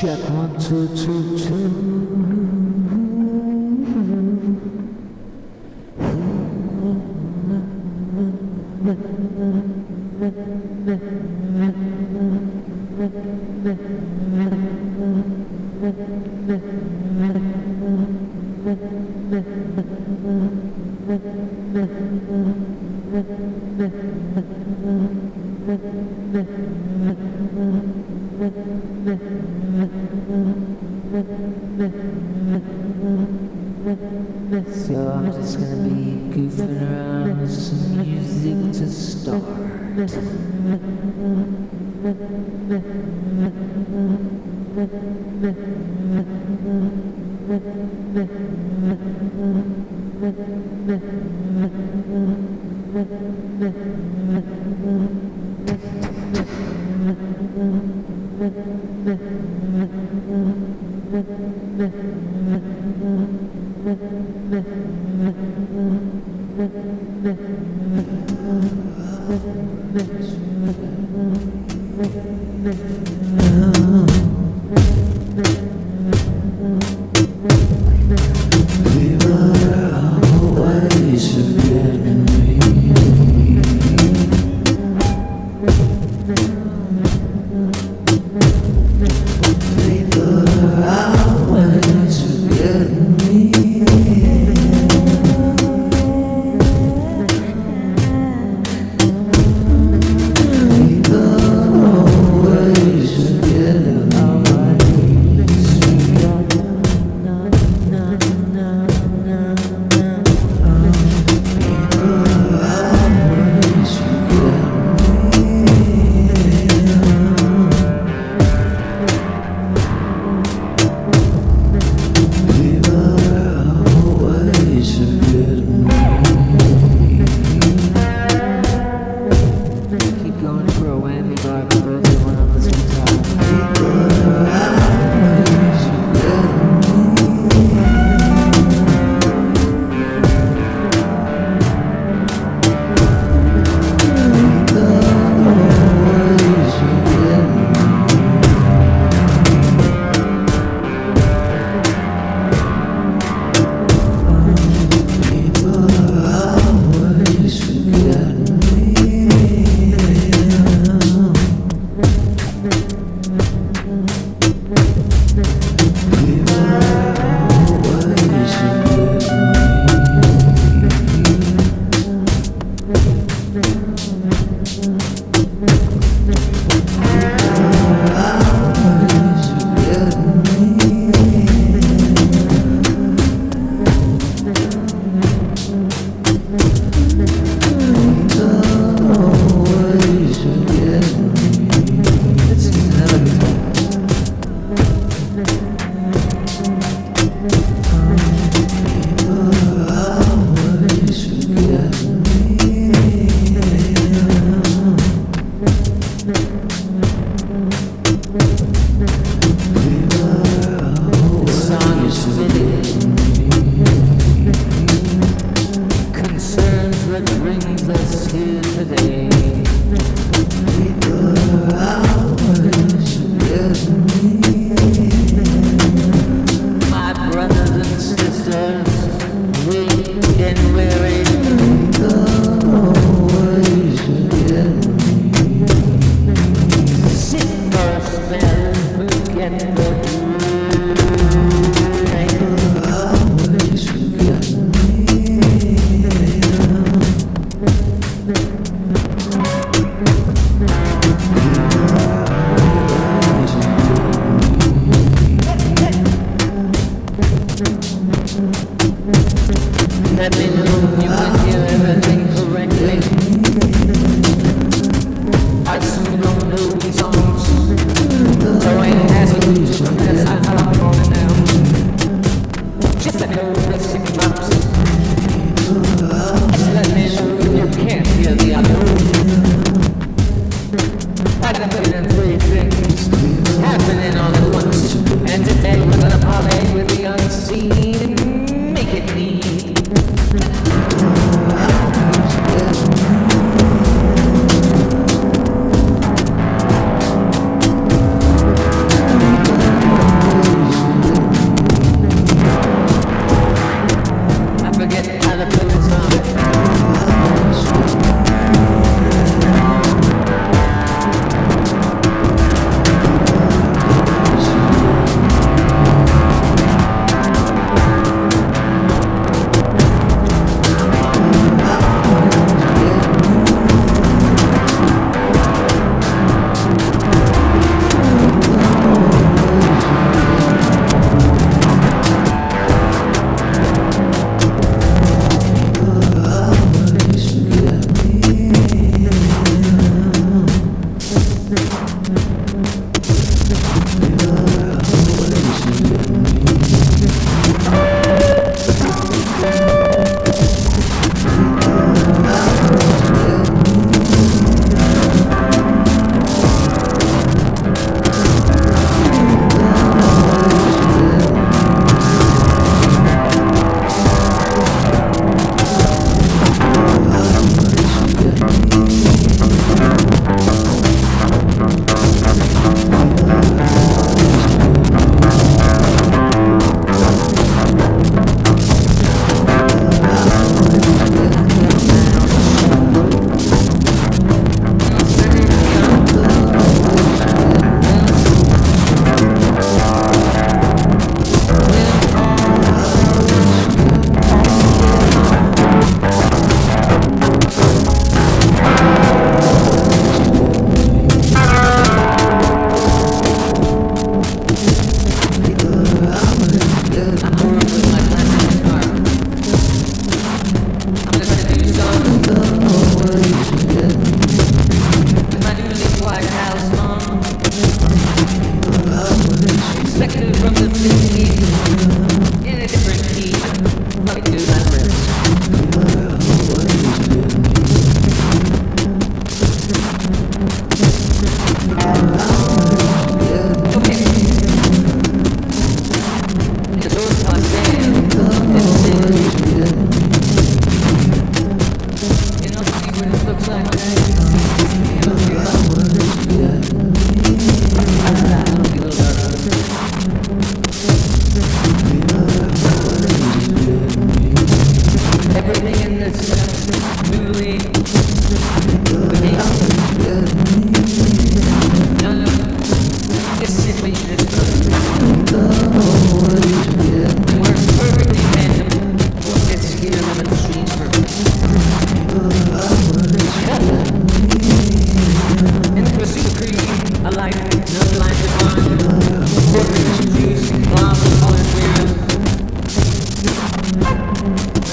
Check 1, 2, 2, 2. So I'm just gonna be goofing around with some music to start. brings us here today. My brothers and sisters, weak and weary, sit for a spell, forget the let me know if you can hear everything correctly. I soon don't know these songs, so I ain't asking you to confess I'm falling down. Just let go of the sick drops. Just let me know if you can't hear the other. I've been putting three things happening all at once, and today we're gonna parlay with the unseen. Make it neat. I forget how to put this on.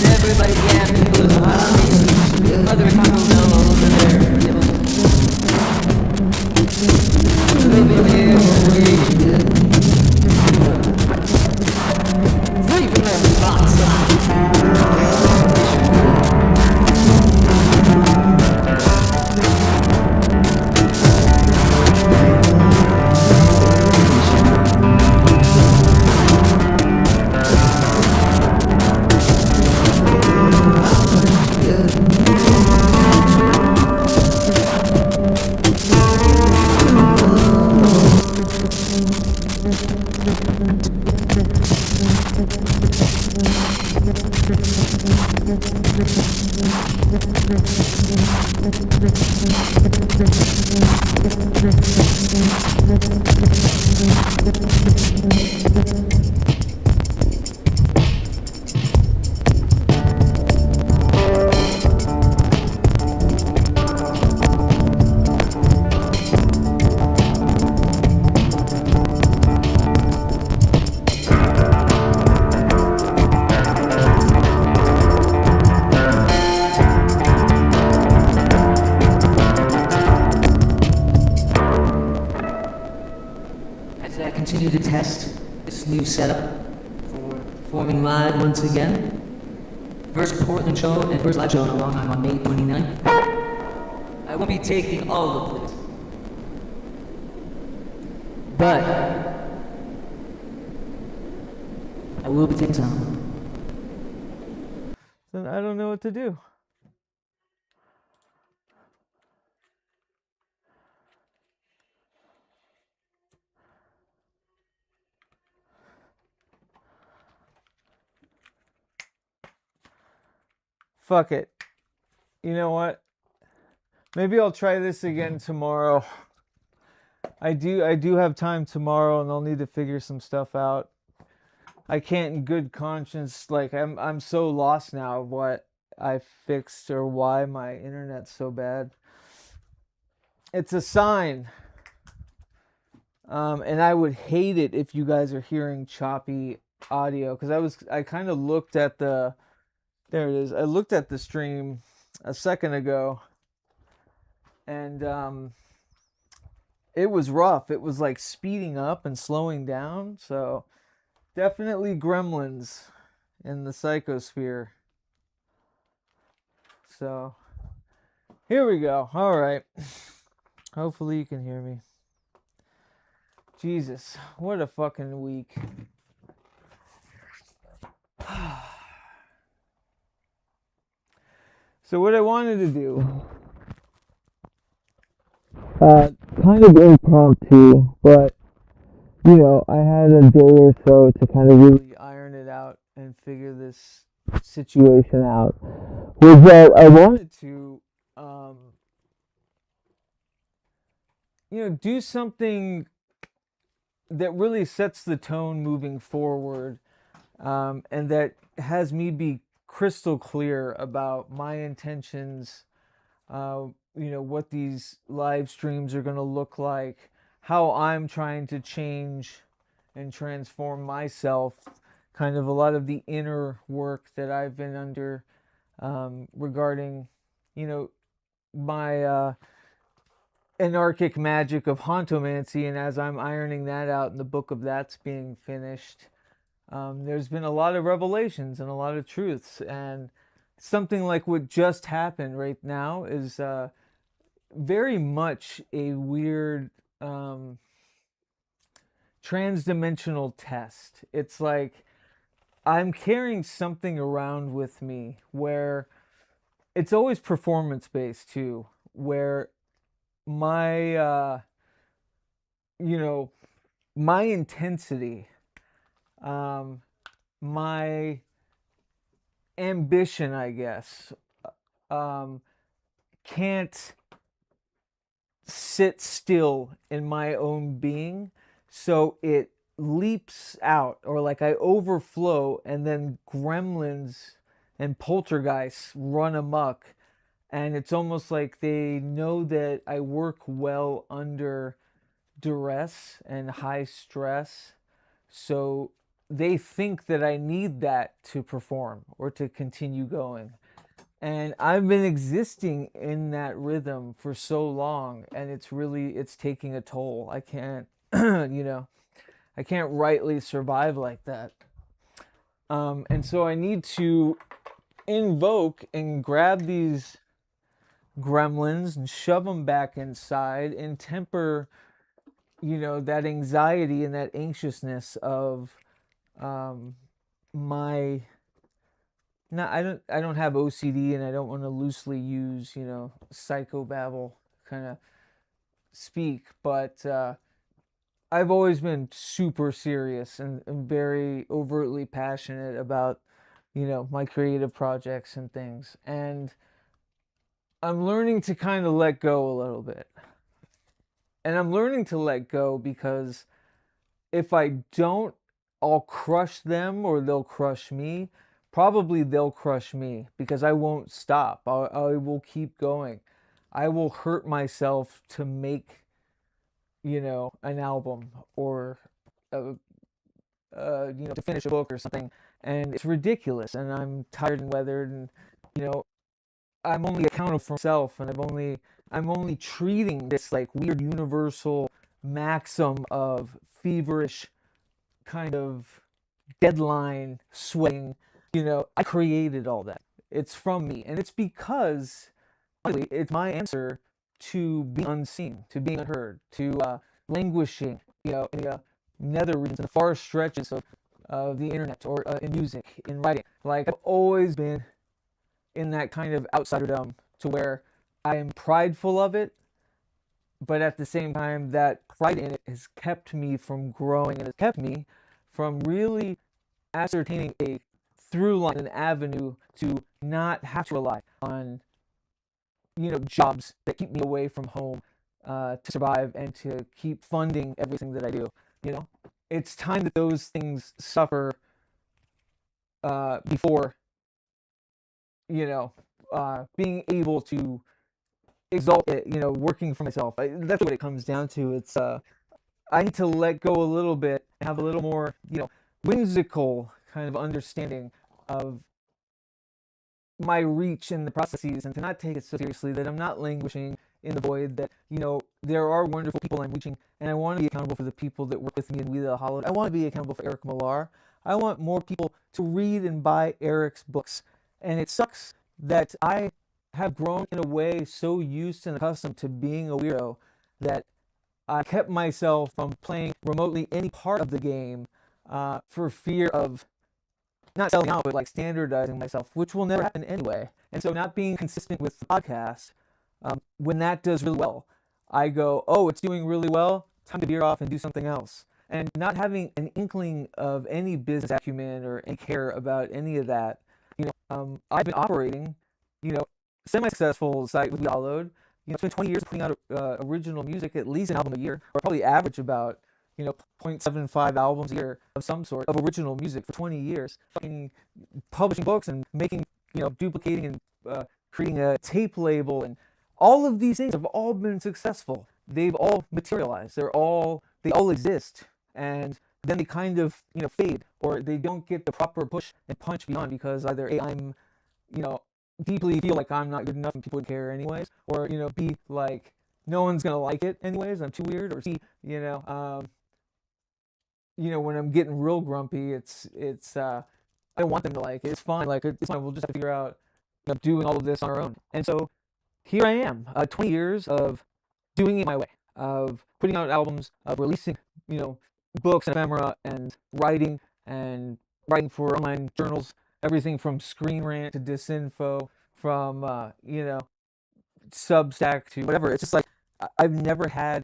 Everybody, yeah, people, other people know over there. As I continue to test this new setup for performing live once again. First Portland show and first live show in a long time on May 29th. I won't be taking all of it, but I will be taking some. Then I don't know what to do. Fuck it. You know what? Maybe I'll try this again tomorrow. I do have time tomorrow, and I'll need to figure some stuff out. I can't in good conscience, like I'm so lost now of what I fixed or why my internet's so bad. It's a sign. And I would hate it if you guys are hearing choppy audio, because I kind of looked at the, there it is. I looked at the stream a second ago, and it was rough. It was like speeding up and slowing down. So definitely gremlins in the psychosphere. So here we go. All right. Hopefully you can hear me. Jesus, what a fucking week. So what I wanted to do, kind of impromptu, but you know, I had a day or so to kind of really iron it out and figure this situation out. Was that I wanted to, you know, do something that really sets the tone moving forward, and that has me be crystal clear about my intentions, you know, what these live streams are going to look like, how I'm trying to change and transform myself, kind of a lot of the inner work that I've been under, regarding, you know, my anarchic magic of hauntomancy. And as I'm ironing that out and the book of that's being finished, there's been a lot of revelations and a lot of truths, and something like what just happened right now is very much a weird transdimensional test. It's like I'm carrying something around with me where it's always performance based too, where my you know, my intensity, my ambition, I guess, can't sit still in my own being, so it leaps out, or like I overflow, and then gremlins and poltergeists run amok, and it's almost like they know that I work well under duress and high stress, so they think that I need that to perform or to continue going. And I've been existing in that rhythm for so long, and it's taking a toll. I can't, you know, I can't rightly survive like that. And so I need to invoke and grab these gremlins and shove them back inside and temper, you know, that anxiety and that anxiousness of my, no, I don't have OCD, and I don't want to loosely use, you know, psychobabble kind of speak, but I've always been super serious and very overtly passionate about, you know, my creative projects and things. And I'm learning to kind of let go a little bit. And I'm learning to let go because if I don't, I'll crush them or they'll crush me. Probably they'll crush me because I won't stop. I will keep going. I will hurt myself to make, an album or, to finish a book or something. And it's ridiculous. And I'm tired and weathered. And, you know, I'm only accountable for myself. And I'm only treating this like weird universal maxim of feverish kind of deadline sweating. I created all that. It's from me. And it's because, honestly, it's my answer to being unseen, to being unheard, to languishing, in the nether regions, in the far stretches of the internet or in music, in writing. Like, I've always been in that kind of outsiderdom to where I am prideful of it, but at the same time, that pride in it has kept me from growing and has kept me from really ascertaining a through line, an avenue to not have to rely on, jobs that keep me away from home to survive and to keep funding everything that I do. You know, it's time that those things suffer before, being able to exalt it, working for myself. That's what it comes down to. It's I need to let go a little bit and have a little more, whimsical kind of understanding of my reach in the processes and to not take it so seriously, that I'm not languishing in the void, that, there are wonderful people I'm reaching, and I want to be accountable for the people that work with me in We the Hollowed. I want to be accountable for Eric Millar. I want more people to read and buy Eric's books. And it sucks that I have grown in a way so used and accustomed to being a weirdo that I kept myself from playing remotely any part of the game for fear of not selling out, but like standardizing myself, which will never happen anyway. And so not being consistent with the podcast, when that does really well, I go, oh, it's doing really well, time to veer off and do something else. And not having an inkling of any business acumen or any care about any of that, I've been operating, semi-successful site with Download. It's been 20 years putting out original music, at least an album a year, or probably average about 0.75 albums a year of some sort of original music for 20 years, fucking publishing books and making, duplicating and creating a tape label, and all of these things have all been successful. They've all materialized. They all exist, and then they kind of fade, or they don't get the proper push and punch beyond because either A, I'm deeply feel like I'm not good enough and people would care anyways, or B, like no one's gonna like it anyways, I'm too weird, or C, when I'm getting real grumpy, it's I don't want them to like it. It's fine, like it's fine. We'll just have to figure out doing all of this on our own. And so here I am, 20 years of doing it my way, of putting out albums, of releasing books and ephemera, and writing for online journals, everything from Screen Rant to Disinfo, from Substack to whatever. It's just like I've never had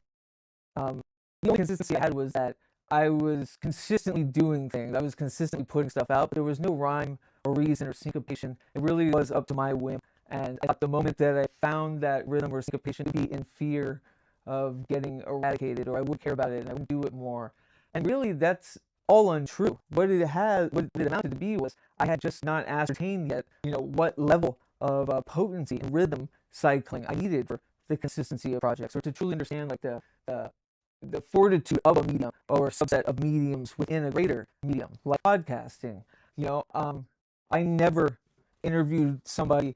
the only consistency I had was that I was consistently doing things. I was consistently putting stuff out, but there was no rhyme or reason or syncopation. It really was up to my whim. And at the moment that I found that rhythm or syncopation to be in fear of getting eradicated, or I would care about it and I would do it more. And really, that's all untrue. What it amounted to be was I had just not ascertained yet, what level of potency and rhythm cycling I needed for the consistency of projects, or to truly understand like the fortitude of a medium or a subset of mediums within a greater medium, like podcasting. I never interviewed somebody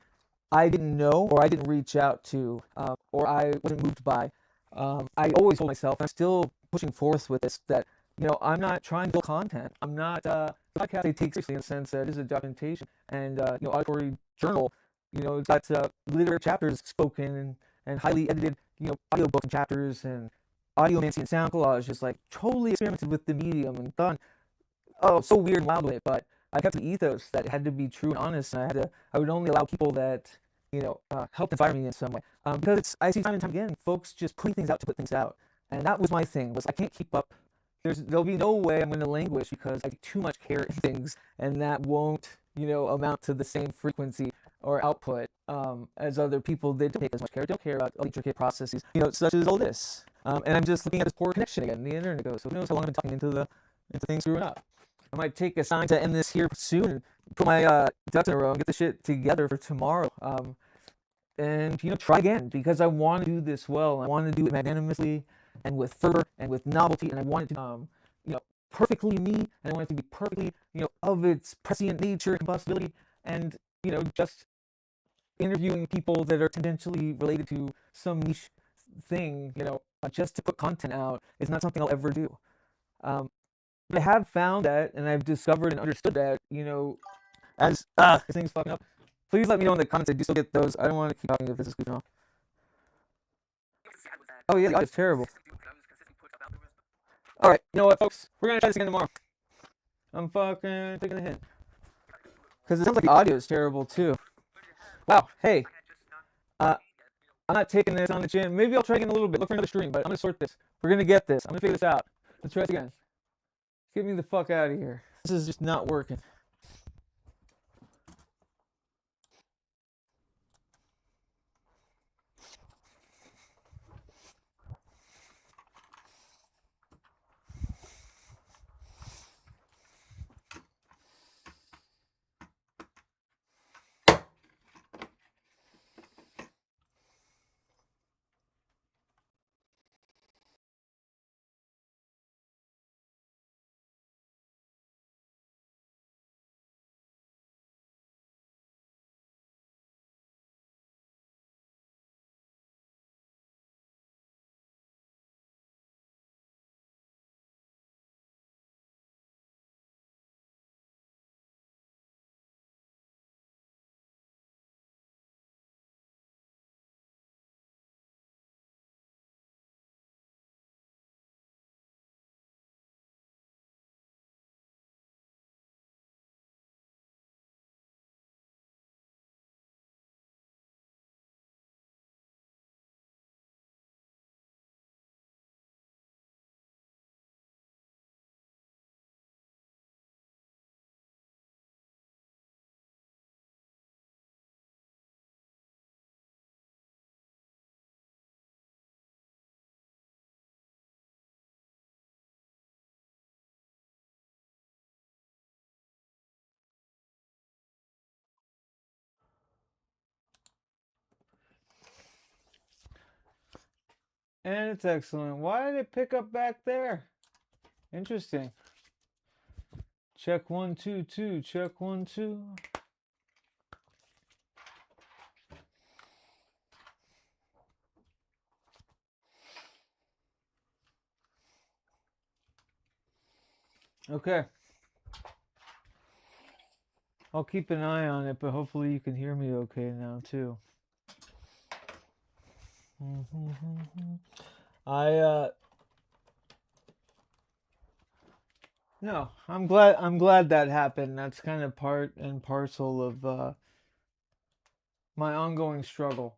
I didn't know or I didn't reach out to, or I wasn't moved by. I always told myself, and I'm still pushing forth with this, that I'm not trying to build content. I'm not podcast I take seriously in the sense that it is a documentation and auditory journal. It's got literary chapters spoken and highly edited audiobooks and chapters, and audiomancy and sound collage, just like totally experimented with the medium and done so weird and loud with it. But I kept the ethos that it had to be true and honest, and I would only allow people that helped inspire me in some way, because I see time and time again folks just putting things out to put things out, and that was my thing, was I can't keep up. There'll be no way I'm going to languish because I take too much care in things, and that won't amount to the same frequency or output as other people. They don't take as much care. Don't care about intricate processes, you know, such as all this. And I'm just looking at this poor connection again. The internet goes. So who knows how long I've been talking into things screwing up. I might take a sign to end this here soon and put my ducks in a row and get the shit together for tomorrow. And you know, try again, because I want to do this well. I want to do it magnanimously and with fervor and with novelty, and I want it to you know, perfectly me, and I want it to be perfectly, you know, of its prescient nature and combustibility, and you know, just interviewing people that are tendentially related to some niche thing, you know, just to put content out is not something I'll ever do. But I have found that, and I've discovered and understood that, you know, as this thing's fucking up. Please let me know in the comments. I do still get those. I don't want to keep talking if this is goofing off. Oh yeah, the audio's terrible. All right, you know what, folks? We're gonna try this again tomorrow. I'm fucking taking a hint because it sounds like the audio is terrible too. Wow. Hey, I'm not taking this on the chin. Maybe I'll try again in a little bit. Look for another stream, but I'm gonna sort this. We're gonna get this. I'm gonna figure this out. Let's try it again. Get me the fuck out of here. This is just not working. And it's excellent. Why did it pick up back there? Interesting. Check 1 2 2. Check 1 2. Okay. I'll keep an eye on it, but hopefully you can hear me okay now too. No, I'm glad that happened. That's kind of part and parcel of my ongoing struggle.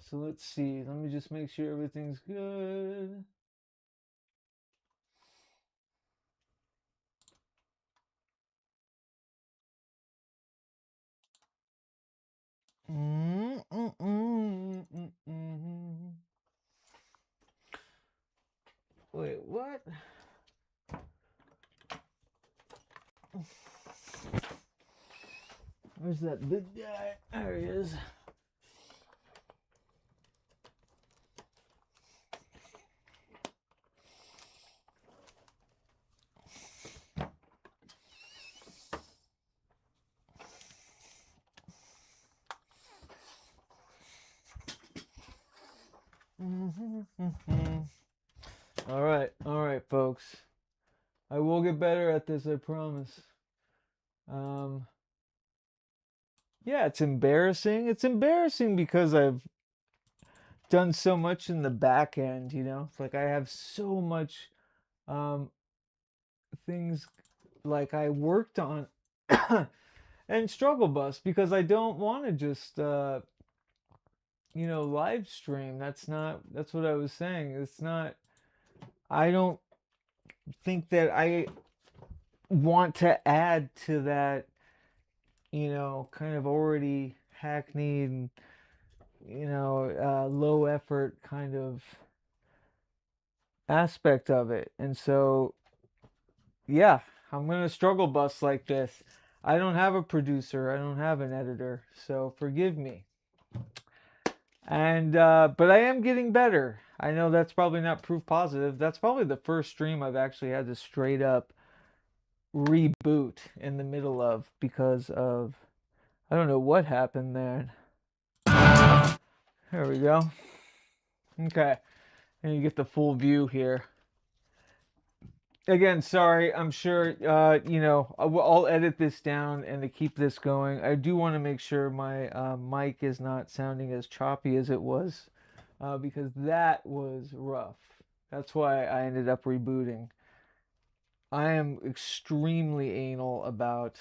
So let's see. Let me just make sure everything's good. Wait, what? Where's that big guy? There he is. All right, folks. I will get better at this, I promise. Yeah, it's embarrassing. It's embarrassing because I've done so much in the back end, you know? It's like I have so much things like I worked on and struggle bus because I don't want to just you know, live stream. That's what I was saying. It's not, I don't think that want to add to that, kind of already hackneyed, low effort kind of aspect of it. And so, yeah, I'm going to struggle bus like this. I don't have a producer, I don't have an editor, so forgive me. And but I am getting better. I know that's probably not proof positive. That's probably the first stream I've actually had to straight up reboot in the middle of because of, I don't know what happened there. There we go. Okay, and you get the full view here. Again, sorry, I'm sure, I'll edit this down, and to keep this going, I do want to make sure my mic is not sounding as choppy as it was, because that was rough. That's why I ended up rebooting. I am extremely anal about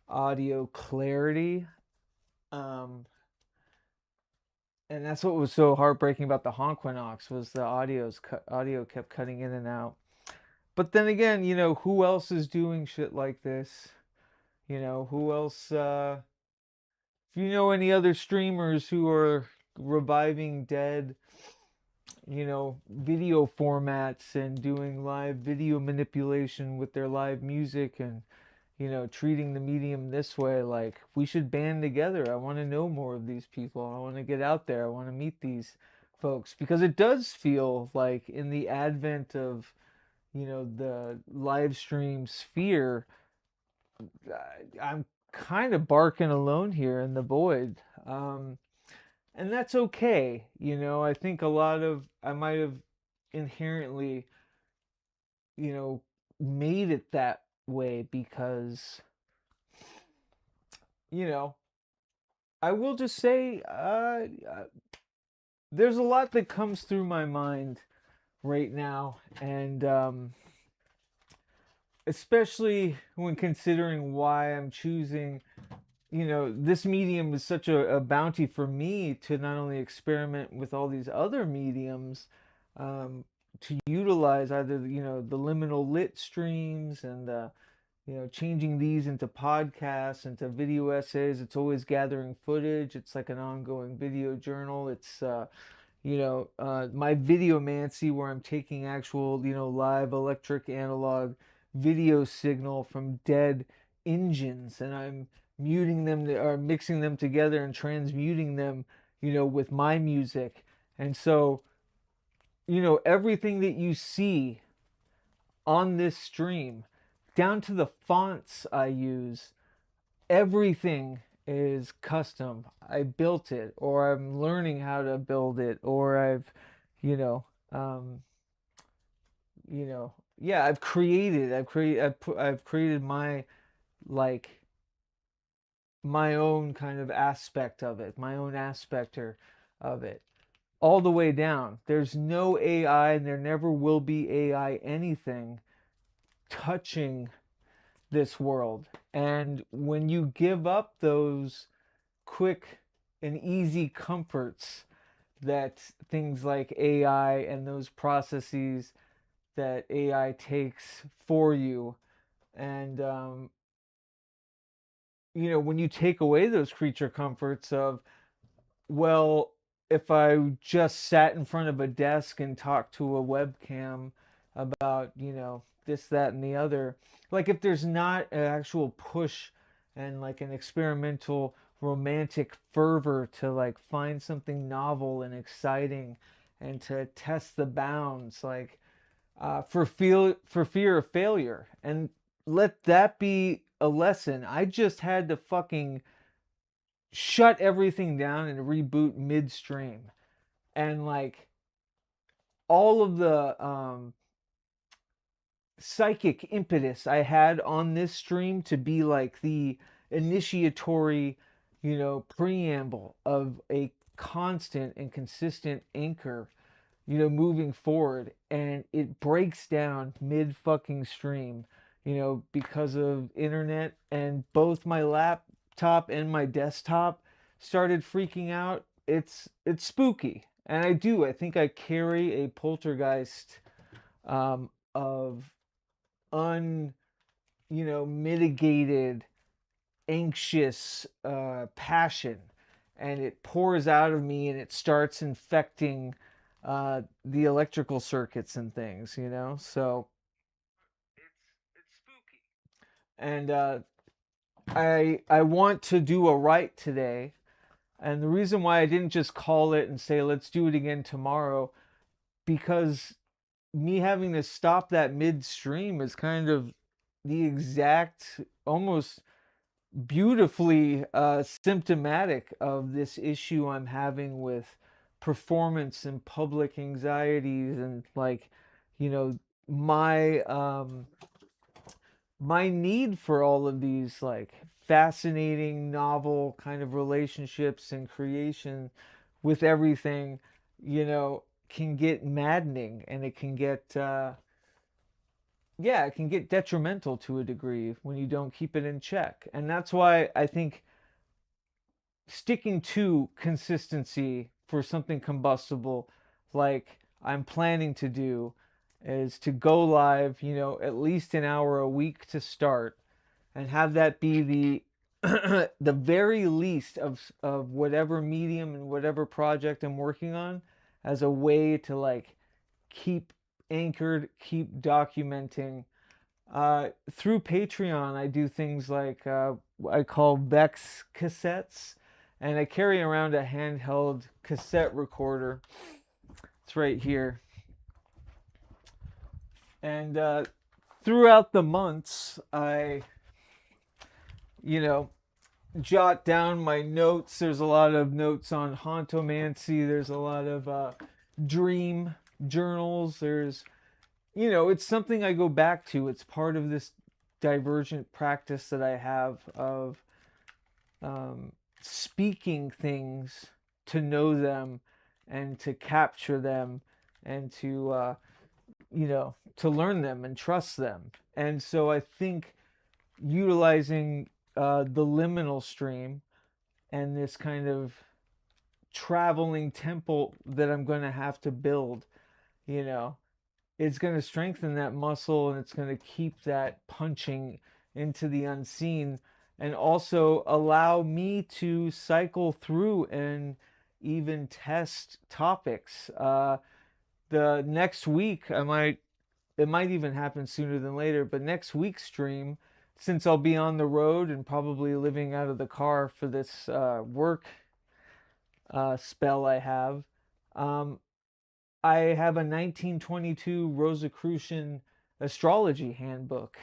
audio clarity, and that's what was so heartbreaking about the Honquinox was the audio kept cutting in and out. But then again, who else is doing shit like this? Who else, if you know any other streamers who are reviving dead, video formats and doing live video manipulation with their live music and, treating the medium this way, like, we should band together. I want to know more of these people. I want to get out there. I want to meet these folks because it does feel like in the advent of, the live stream sphere, I'm kind of barking alone here in the void. And that's okay. I think I might have inherently, made it that way because, you know, I will just say, there's a lot that comes through my mind right now. And, especially when considering why I'm choosing, this medium is such a bounty for me to not only experiment with all these other mediums, to utilize either, the liminal lit streams and, changing these into podcasts, into video essays. It's always gathering footage. It's like an ongoing video journal. It's, my videomancy where I'm taking actual, live electric analog video signal from dead engines and I'm muting them or mixing them together and transmuting them, with my music. And so, everything that you see on this stream, down to the fonts I use, everything is custom. I built it, or I'm learning how to build it, or I've, you know, um, yeah, I've created my, like, my own kind of aspect of it, my own aspector of it, all the way down. There's no AI, and there never will be AI anything touching this world. And when you give up those quick and easy comforts that things like AI and those processes that AI takes for you, and when you take away those creature comforts of, well, if I just sat in front of a desk and talked to a webcam about, this, that, and the other, like if there's not an actual push and like an experimental romantic fervor to like find something novel and exciting and to test the bounds, like for fear of failure, and let that be a lesson. I just had to fucking shut everything down and reboot midstream, and like all of the psychic impetus I had on this stream to be like the initiatory, preamble of a constant and consistent anchor, moving forward, and it breaks down mid fucking stream, because of internet, and both my laptop and my desktop started freaking out. It's spooky, and I think I carry a poltergeist, of mitigated, anxious passion, and it pours out of me and it starts infecting the electrical circuits and things, so it's spooky. And I want to do a write today, and the reason why I didn't just call it and say let's do it again tomorrow, because me having to stop that midstream is kind of the exact, almost beautifully symptomatic of this issue I'm having with performance and public anxieties, and like, you know, my my need for all of these like fascinating, novel kind of relationships and creation with everything, can get maddening, and it can get yeah, it can get detrimental to a degree when you don't keep it in check. And that's why I think sticking to consistency for something combustible, like I'm planning to do, is to go live, at least an hour a week to start, and have that be the the very least of whatever medium and whatever project I'm working on, as a way to like keep anchored, keep documenting. Through Patreon, I do things like I call Vex cassettes, and I carry around a handheld cassette recorder. It's right here. And throughout the months, I, you know, jot down my notes. There's a lot of notes on hauntomancy. There's a lot of dream journals. It's something I go back to. It's part of this divergent practice that I have of speaking things to know them and to capture them, and to learn them and trust them. And so I think utilizing the liminal stream and this kind of traveling temple that I'm going to have to build, you know, it's going to strengthen that muscle, and it's going to keep that punching into the unseen, and also allow me to cycle through and even test topics. The next week, it might even happen sooner than later, but next week's stream, since I'll be on the road and probably living out of the car for this work spell I have, um, I have a 1922 Rosicrucian astrology handbook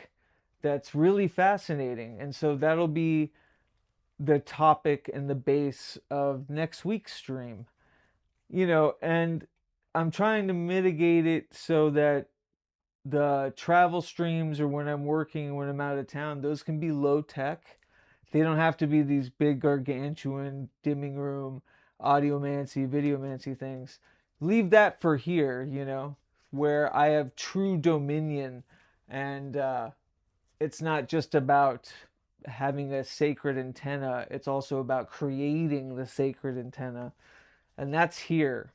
that's really fascinating. And so that'll be the topic and the base of next week's stream. And I'm trying to mitigate it so that the travel streams, or when I'm working, when I'm out of town, those can be low tech. They don't have to be these big gargantuan dimming room audiomancy, videomancy things. Leave that for here, where I have true dominion, and it's not just about having a sacred antenna, it's also about creating the sacred antenna, and that's here.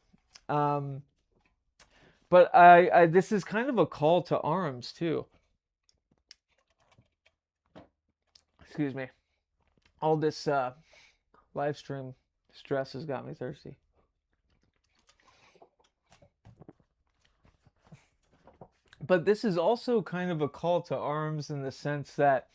But I this is kind of a call to arms too. Excuse me. All this live stream stress has got me thirsty. But this is also kind of a call to arms in the sense that,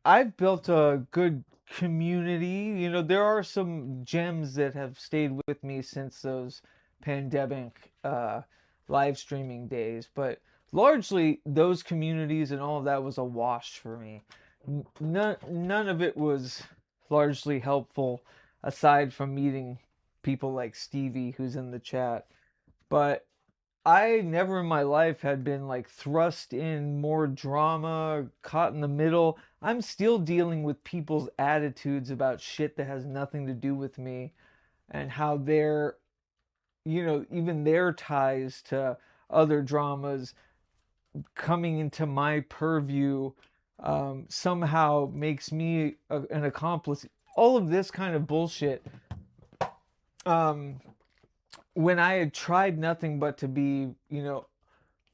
I've built a good community. There are some gems that have stayed with me since those pandemic live streaming days, but largely those communities and all of that was a wash for me. None of it was largely helpful, aside from meeting people like Stevie, who's in the chat. But I never in my life had been like thrust in more drama, caught in the middle. I'm still dealing with people's attitudes about shit that has nothing to do with me, and how they're, even their ties to other dramas coming into my purview somehow makes me an accomplice. All of this kind of bullshit. When I had tried nothing but to be,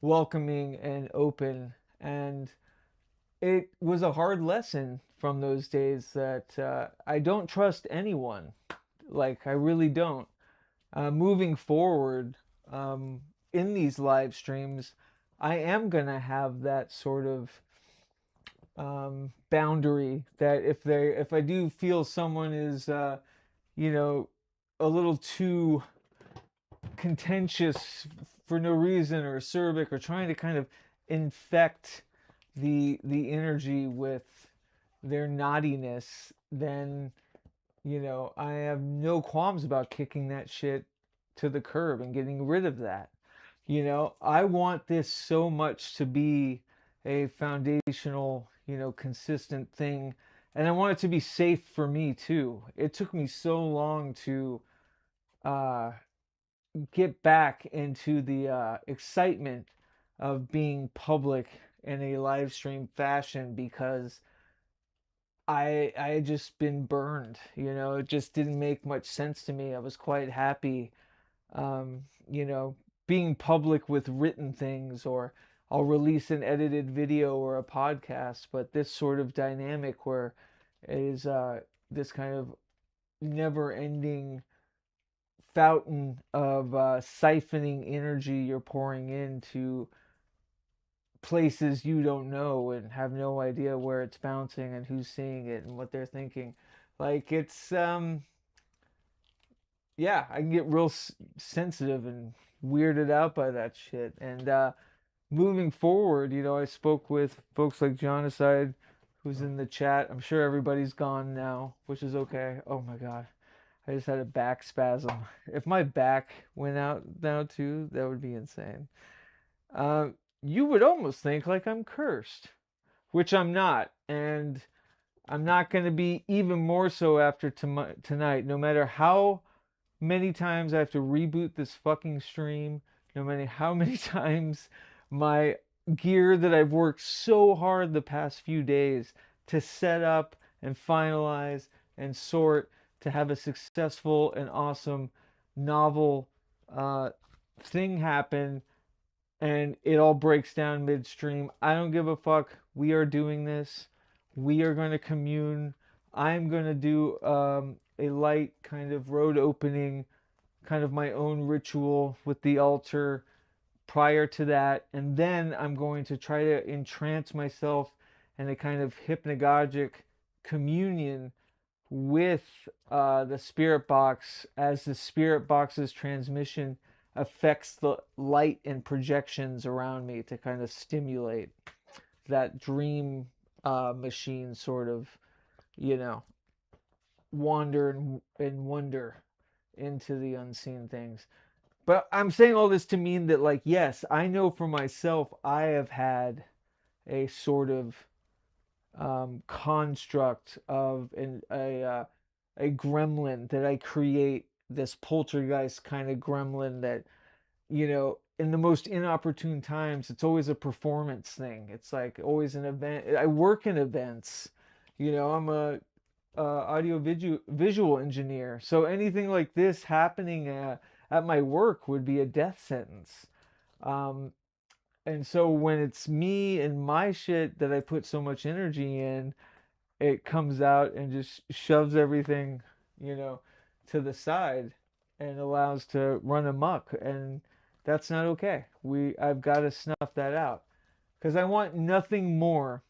welcoming and open. And it was a hard lesson from those days that I don't trust anyone. Like, I really don't. Moving forward, in these live streams, I am going to have that sort of boundary that if I do feel someone is, you know, a little too contentious for no reason or acerbic or trying to kind of infect the energy with their naughtiness, then I have no qualms about kicking that shit to the curb and getting rid of that. I want this so much to be a foundational, consistent thing. And I want it to be safe for me too. It took me so long to uh, get back into the excitement of being public in a live stream fashion because I had just been burned. It just didn't make much sense to me. I was quite happy, um, you know, being public with written things, or I'll release an edited video or a podcast. But this sort of dynamic where it is this kind of never-ending fountain of siphoning energy you're pouring into places you don't know and have no idea where it's bouncing and who's seeing it and what they're thinking. Like, it's yeah, I can get real sensitive and weirded out by that shit. And moving forward, I spoke with folks like Jonacide, who's in the chat. I'm sure everybody's gone now, which is okay. Oh my god, I just had a back spasm. If my back went out now too, that would be insane. Uh, you would almost think like I'm cursed, which I'm not, and I'm not going to be even more so after tonight. No matter how many times I have to reboot this fucking stream, no matter how many times my gear that I've worked so hard the past few days to set up and finalize and sort to have a successful and awesome novel thing happen, and it all breaks down midstream. I don't give a fuck. We are doing this. We are going to commune. I'm going to do a light kind of road opening, kind of my own ritual with the altar prior to that. And then I'm going to try to entrance myself in a kind of hypnagogic communion with the spirit box, as the spirit box's transmission affects the light and projections around me to kind of stimulate that dream machine sort of, you know, wander and wonder into the unseen things. But I'm saying all this to mean that, like, yes, I know for myself, I have had a sort of construct of a gremlin that I create, this poltergeist kind of gremlin that, in the most inopportune times, it's always a performance thing. It's like always an event. I work in events. I'm a audio visual engineer. So anything like this happening at my work would be a death sentence. Um, and so when it's me and my shit that I put so much energy in, it comes out and just shoves everything, you know, to the side and allows to run amok. And that's not okay. I've got to snuff that out because I want nothing more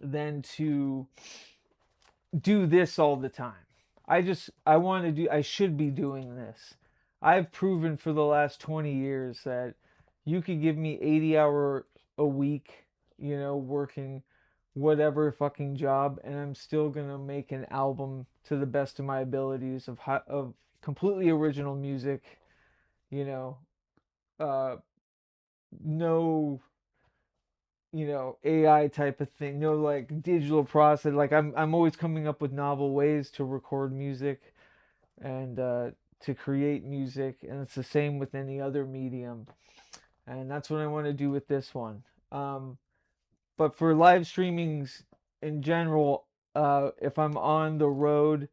than to do this all the time. I should be doing this. I've proven for the last 20 years that you could give me 80 hours a week, working whatever fucking job, and I'm still going to make an album to the best of my abilities of completely original music, you know, uh no AI type of thing, no like digital process. Like I'm always coming up with novel ways to record music and to create music, and it's the same with any other medium. And that's what I want to do with this one. But for live streamings in general, if I'm on the road,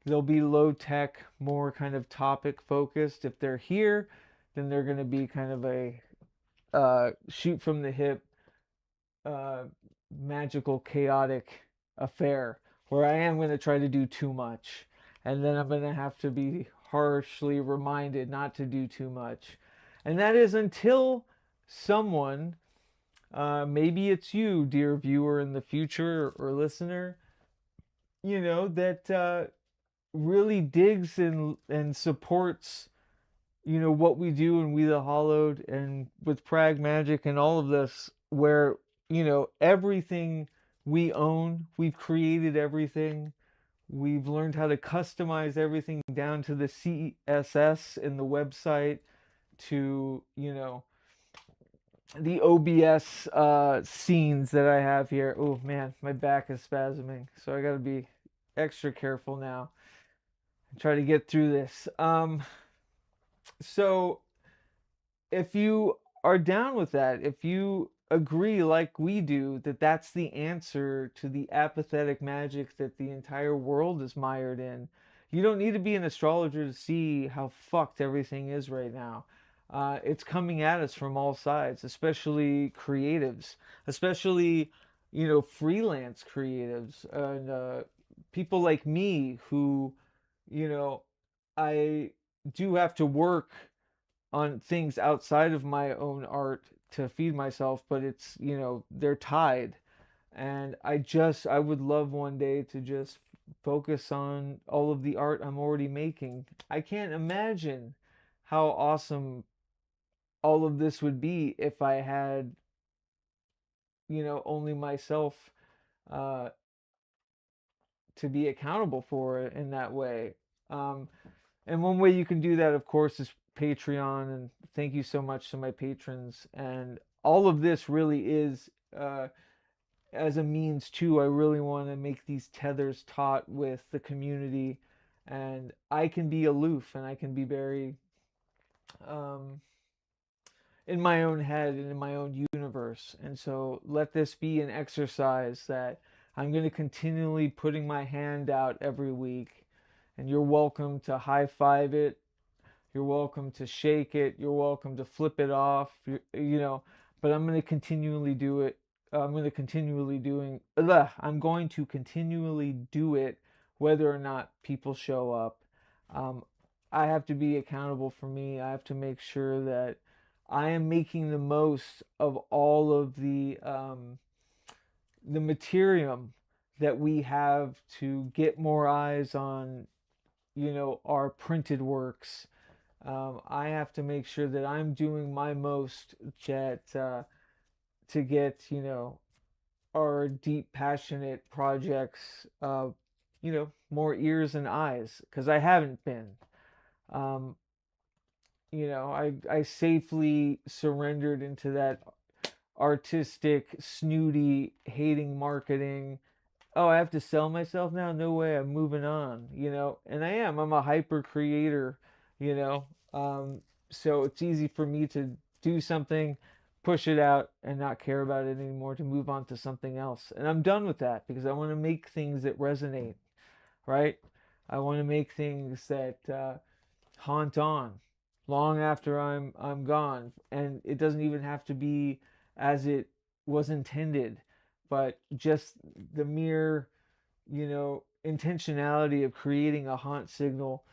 they'll be low tech, more kind of topic focused. If they're here, then they're going to be kind of shoot from the hip, magical, chaotic affair where I am going to try to do too much. And then I'm going to have to be harshly reminded not to do too much. And that is until someone, maybe it's you, dear viewer in the future or listener, that really digs and supports what we do and We the Hollowed and with Pragmagick and all of this, where everything we own, we've created everything, we've learned how to customize everything down to the CSS in the website, to the OBS scenes that I have here. Oh man, my back is spasming, so I gotta be extra careful now and try to get through this. So if you are down with that, if you agree like we do that that's the answer to the apathetic magic that the entire world is mired in, you don't need to be an astrologer to see how fucked everything is right now. It's coming at us from all sides, especially creatives, especially freelance creatives, and people like me who, you know, I do have to work on things outside of my own art to feed myself, but it's, they're tied. And I would love one day to just focus on all of the art I'm already making. I can't imagine how awesome all of this would be if I had, only myself uh, to be accountable for it in that way. Um, And one way you can do that, of course, is Patreon. And thank you so much to my patrons. And all of this really is as a means, too. I really want to make these tethers taut with the community. And I can be aloof and I can be very um, in my own head and in my own universe. And so let this be an exercise that I'm going to continually putting my hand out every week. And you're welcome to high five it. You're welcome to shake it. You're welcome to flip it off. But I'm going to continually do it. I'm going to continually doing. I'm going to continually do it, whether or not people show up. Um, I have to be accountable for me. I have to make sure that I am making the most of all of the materium that we have to get more eyes on, our printed works. I have to make sure that I'm doing my most to get, our deep, passionate projects, more ears and eyes, because I haven't been. Um, I safely surrendered into that artistic, snooty, hating marketing. Oh, I have to sell myself now? No way, I'm moving on, and I am. I'm a hyper creator, you know. Um, so it's easy for me to do something, push it out, and not care about it anymore, to move on to something else. And I'm done with that because I want to make things that resonate, right? I want to make things that haunt on long after I'm gone, and it doesn't even have to be as it was intended, but just the mere intentionality of creating a haunt signal,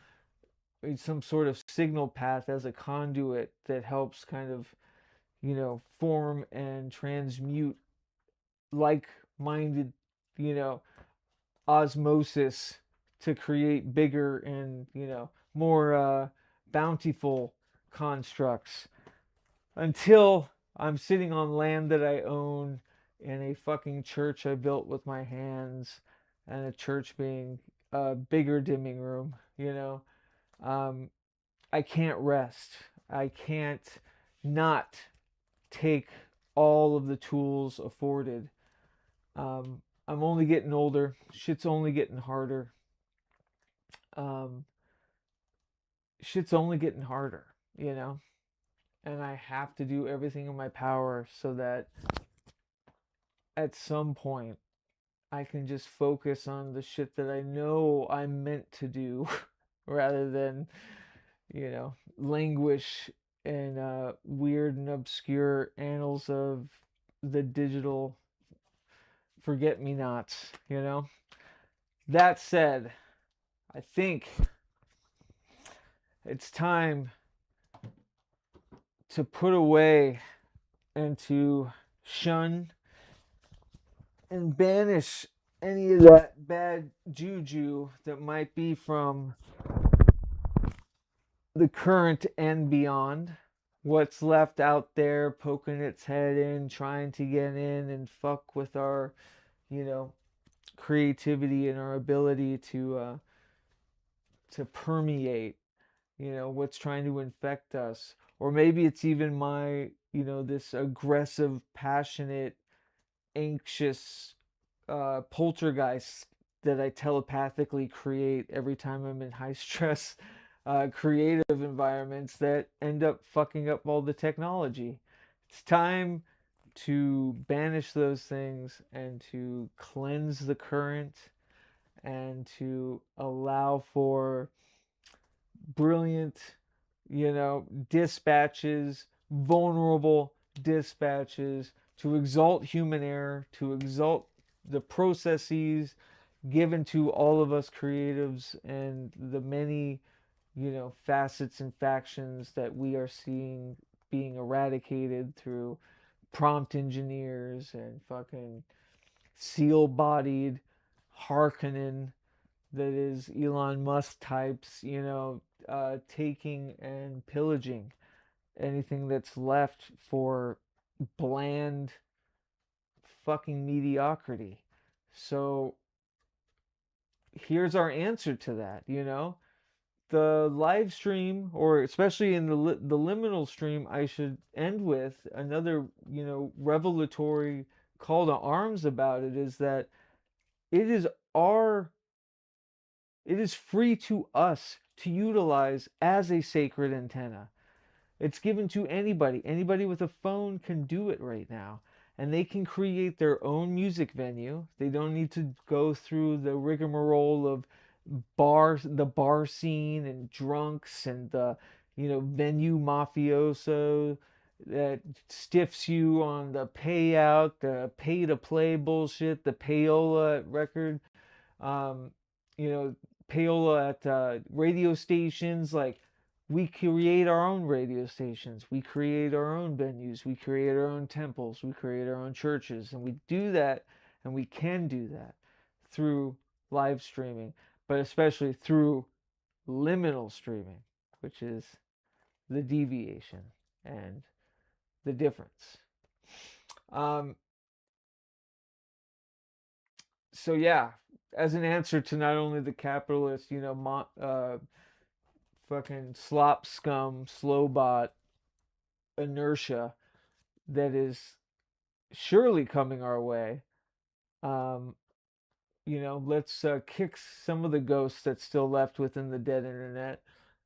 some sort of signal path as a conduit that helps kind of form and transmute like-minded you know osmosis to create bigger and more bountiful constructs, until I'm sitting on land that I own in a fucking church I built with my hands, and a church being a bigger dimming room, Um, I can't rest. I can't not take all of the tools afforded. I'm only getting older. Shit's only getting harder. Um, shit's only getting harder, And I have to do everything in my power so that at some point I can just focus on the shit that I know I'm meant to do rather than, languish and weird and obscure annals of the digital forget-me-nots, you know? That said, I think it's time to put away and to shun and banish any of that bad juju that might be from the current and beyond. What's left out there poking its head in, trying to get in and fuck with our, you know, creativity and our ability to permeate, you know, what's trying to infect us. Or maybe it's even my, you know, this aggressive, passionate, anxious poltergeist that I telepathically create every time I'm in high stress creative environments that end up fucking up all the technology. It's time to banish those things and to cleanse the current and to allow for brilliant, you know, dispatches, vulnerable dispatches, to exalt human error, to exalt the processes given to all of us creatives and the many, you know, facets and factions that we are seeing being eradicated through prompt engineers and fucking seal-bodied Harkonnen that is Elon Musk types, you know, taking and pillaging anything that's left for bland fucking mediocrity. So here's our answer to that, you know? The live stream, or especially in the liminal stream, I should end with another, you know, revelatory call to arms about it is that it is our it is free to us to utilize as a sacred antenna. It's given to anybody. Anybody with a phone can do it right now. And they can create their own music venue. They don't need to go through the rigmarole of the bar scene and drunks and the, you know, venue mafioso that stiffs you on the payout, the pay to play bullshit, the payola at record, um, you know, payola at radio stations. Like, we create our own radio stations, we create our own venues, we create our own temples, we create our own churches, and we do that, and we can do that through live streaming, but especially through liminal streaming, which is the deviation and the difference. Um, so yeah, as an answer to not only the capitalist, you know, fucking slop scum, slow bot inertia that is surely coming our way. Um, you know, let's kick some of the ghosts that's still left within the dead internet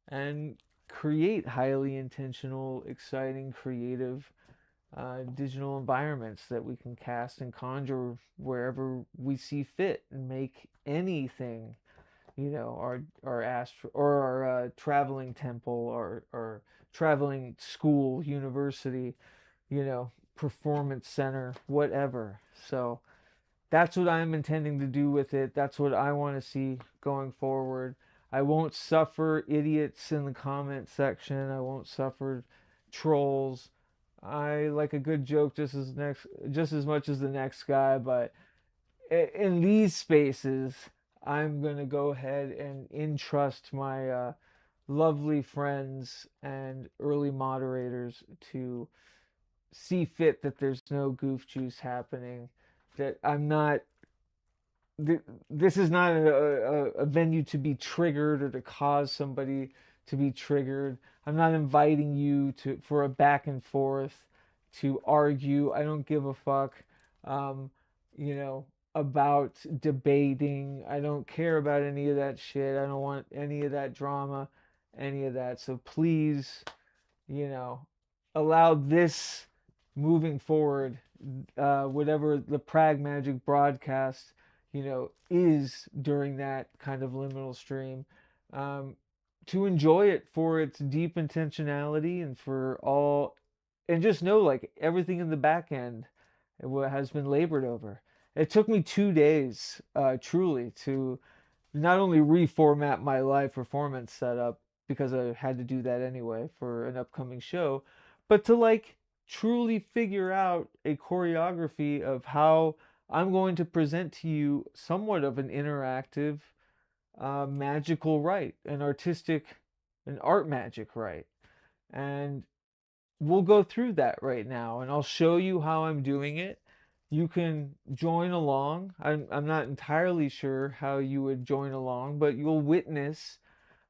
and create highly intentional, exciting, creative digital environments that we can cast and conjure wherever we see fit and make anything, you know, our astro or our traveling temple or traveling school, university, you know, performance center, whatever. So that's what I'm intending to do with it. That's what I want to see going forward. I won't suffer idiots in the comment section. I won't suffer trolls. I like a good joke just as much as the next guy, but in these spaces, I'm going to go ahead and entrust my lovely friends and early moderators to see fit that there's no goof juice happening, that I'm not this is not a venue to be triggered or to cause somebody to be triggered. I'm not inviting you to for a back and forth to argue. I don't give a fuck, um, you know, about debating. I don't care about any of that shit. I don't want any of that drama, any of that. So please, you know, allow this moving forward, whatever the Pragmagick broadcast, you know, is during that kind of liminal stream. Um, to enjoy it for its deep intentionality and for all, and just know like everything in the back end has been labored over. It took me 2 days, truly, to not only reformat my live performance setup because I had to do that anyway for an upcoming show, but to like truly figure out a choreography of how I'm going to present to you somewhat of an interactive, magical right, an artistic, an art magic right. And we'll go through that right now and I'll show you how I'm doing it. You can join along. I'm not entirely sure how you would join along, but you'll witness,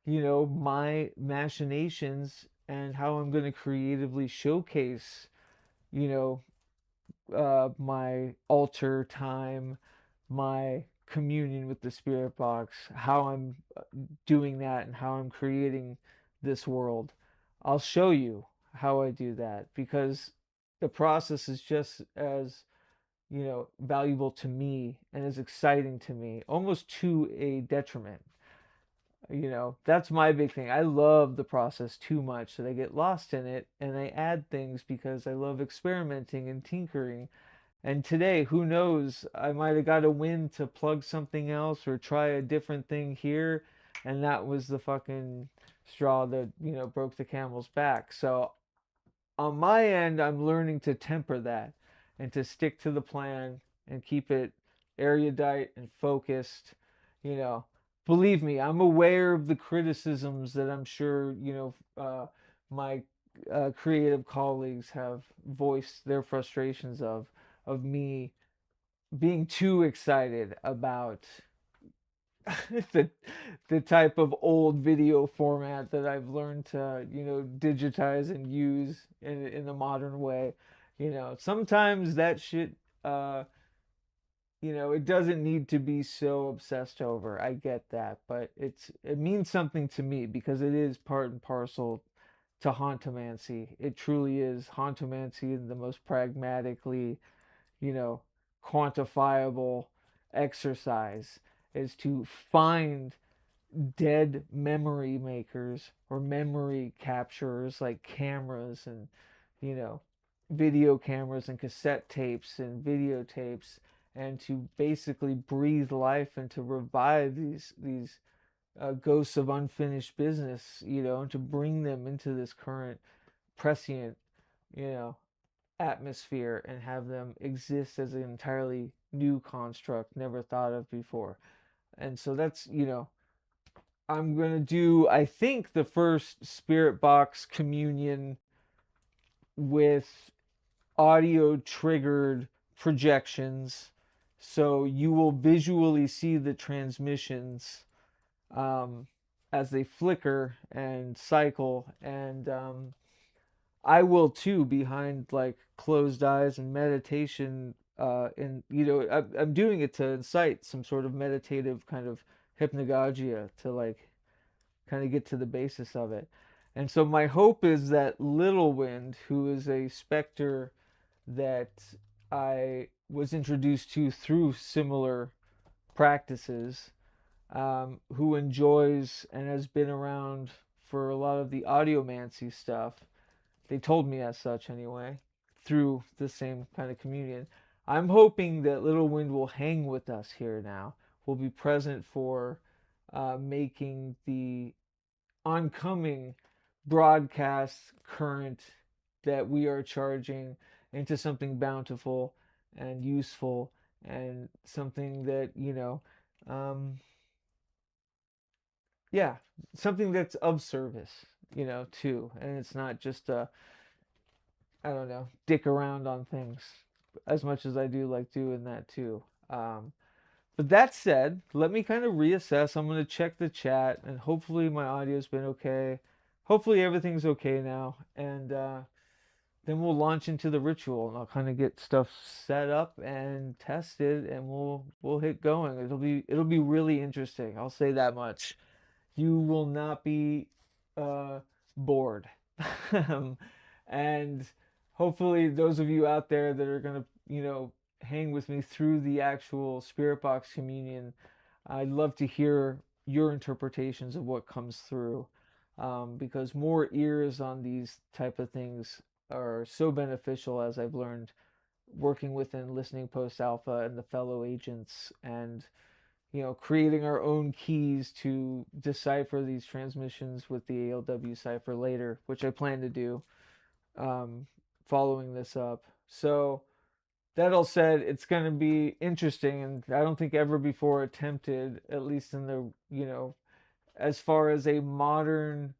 my machinations and how I'm going to creatively showcase, you know, my altar time, my communion with the spirit box, how I'm doing that and how I'm creating this world. I'll show you how I do that because the process is just as, valuable to me and as exciting to me, almost to a detriment. That's my big thing. I love the process too much that I get lost in it and I add things because I love experimenting and tinkering. And today, who knows, I might have got a win to plug something else or try a different thing here. And that was the fucking straw that, broke the camel's back. So on my end, I'm learning to temper that and to stick to the plan and keep it erudite and focused. You know, believe me, I'm aware of the criticisms that I'm sure, my creative colleagues have voiced their frustrations of me being too excited about the the type of old video format that I've learned to, digitize and use in the modern way. Sometimes that shit, uh, it doesn't need to be so obsessed over. I get that, but it means something to me because it is part and parcel to hauntomancy. It truly is hauntomancy in the most pragmatically, you know, quantifiable exercise is to find dead memory makers or memory capturers like cameras and, you know, video cameras and cassette tapes and videotapes and to basically breathe life and to revive these ghosts of unfinished business, and to bring them into this current prescient, you know, atmosphere and have them exist as an entirely new construct never thought of before. And so that's, I'm going to do, I think, the first Spirit Box communion with audio triggered projections. So you will visually see the transmissions, um, as they flicker and cycle. And I will too, behind like closed eyes and meditation. And I'm doing it to incite some sort of meditative kind of hypnagogia to like kind of get to the basis of it. And so my hope is that Little Wind, who is a specter that I was introduced to through similar practices, who enjoys and has been around for a lot of the audiomancy stuff, they told me as such anyway, through the same kind of communion. I'm hoping that Little Wind will hang with us here now, will be present for making the oncoming broadcast current that we are charging into something bountiful and useful and something that, um, yeah, something that's of service, too. And it's not just I don't know, dick around on things as much as I do like doing that too. But that said, let me kind of reassess. I'm going to check the chat and hopefully my audio's been okay. Hopefully everything's okay now. And then we'll launch into the ritual and I'll kind of get stuff set up and tested and we'll hit going. It'll be really interesting. I'll say that much. You will not be uh, bored. And hopefully those of you out there that are going to, hang with me through the actual Spirit Box communion, I'd love to hear your interpretations of what comes through. because more ears on these type of things are so beneficial, as I've learned working within listening post alpha and the fellow agents, and creating our own keys to decipher these transmissions with the ALW cipher later, which I plan to do following this up. So that all said, it's going to be interesting, and I don't think ever before attempted, at least in the, as far as a modern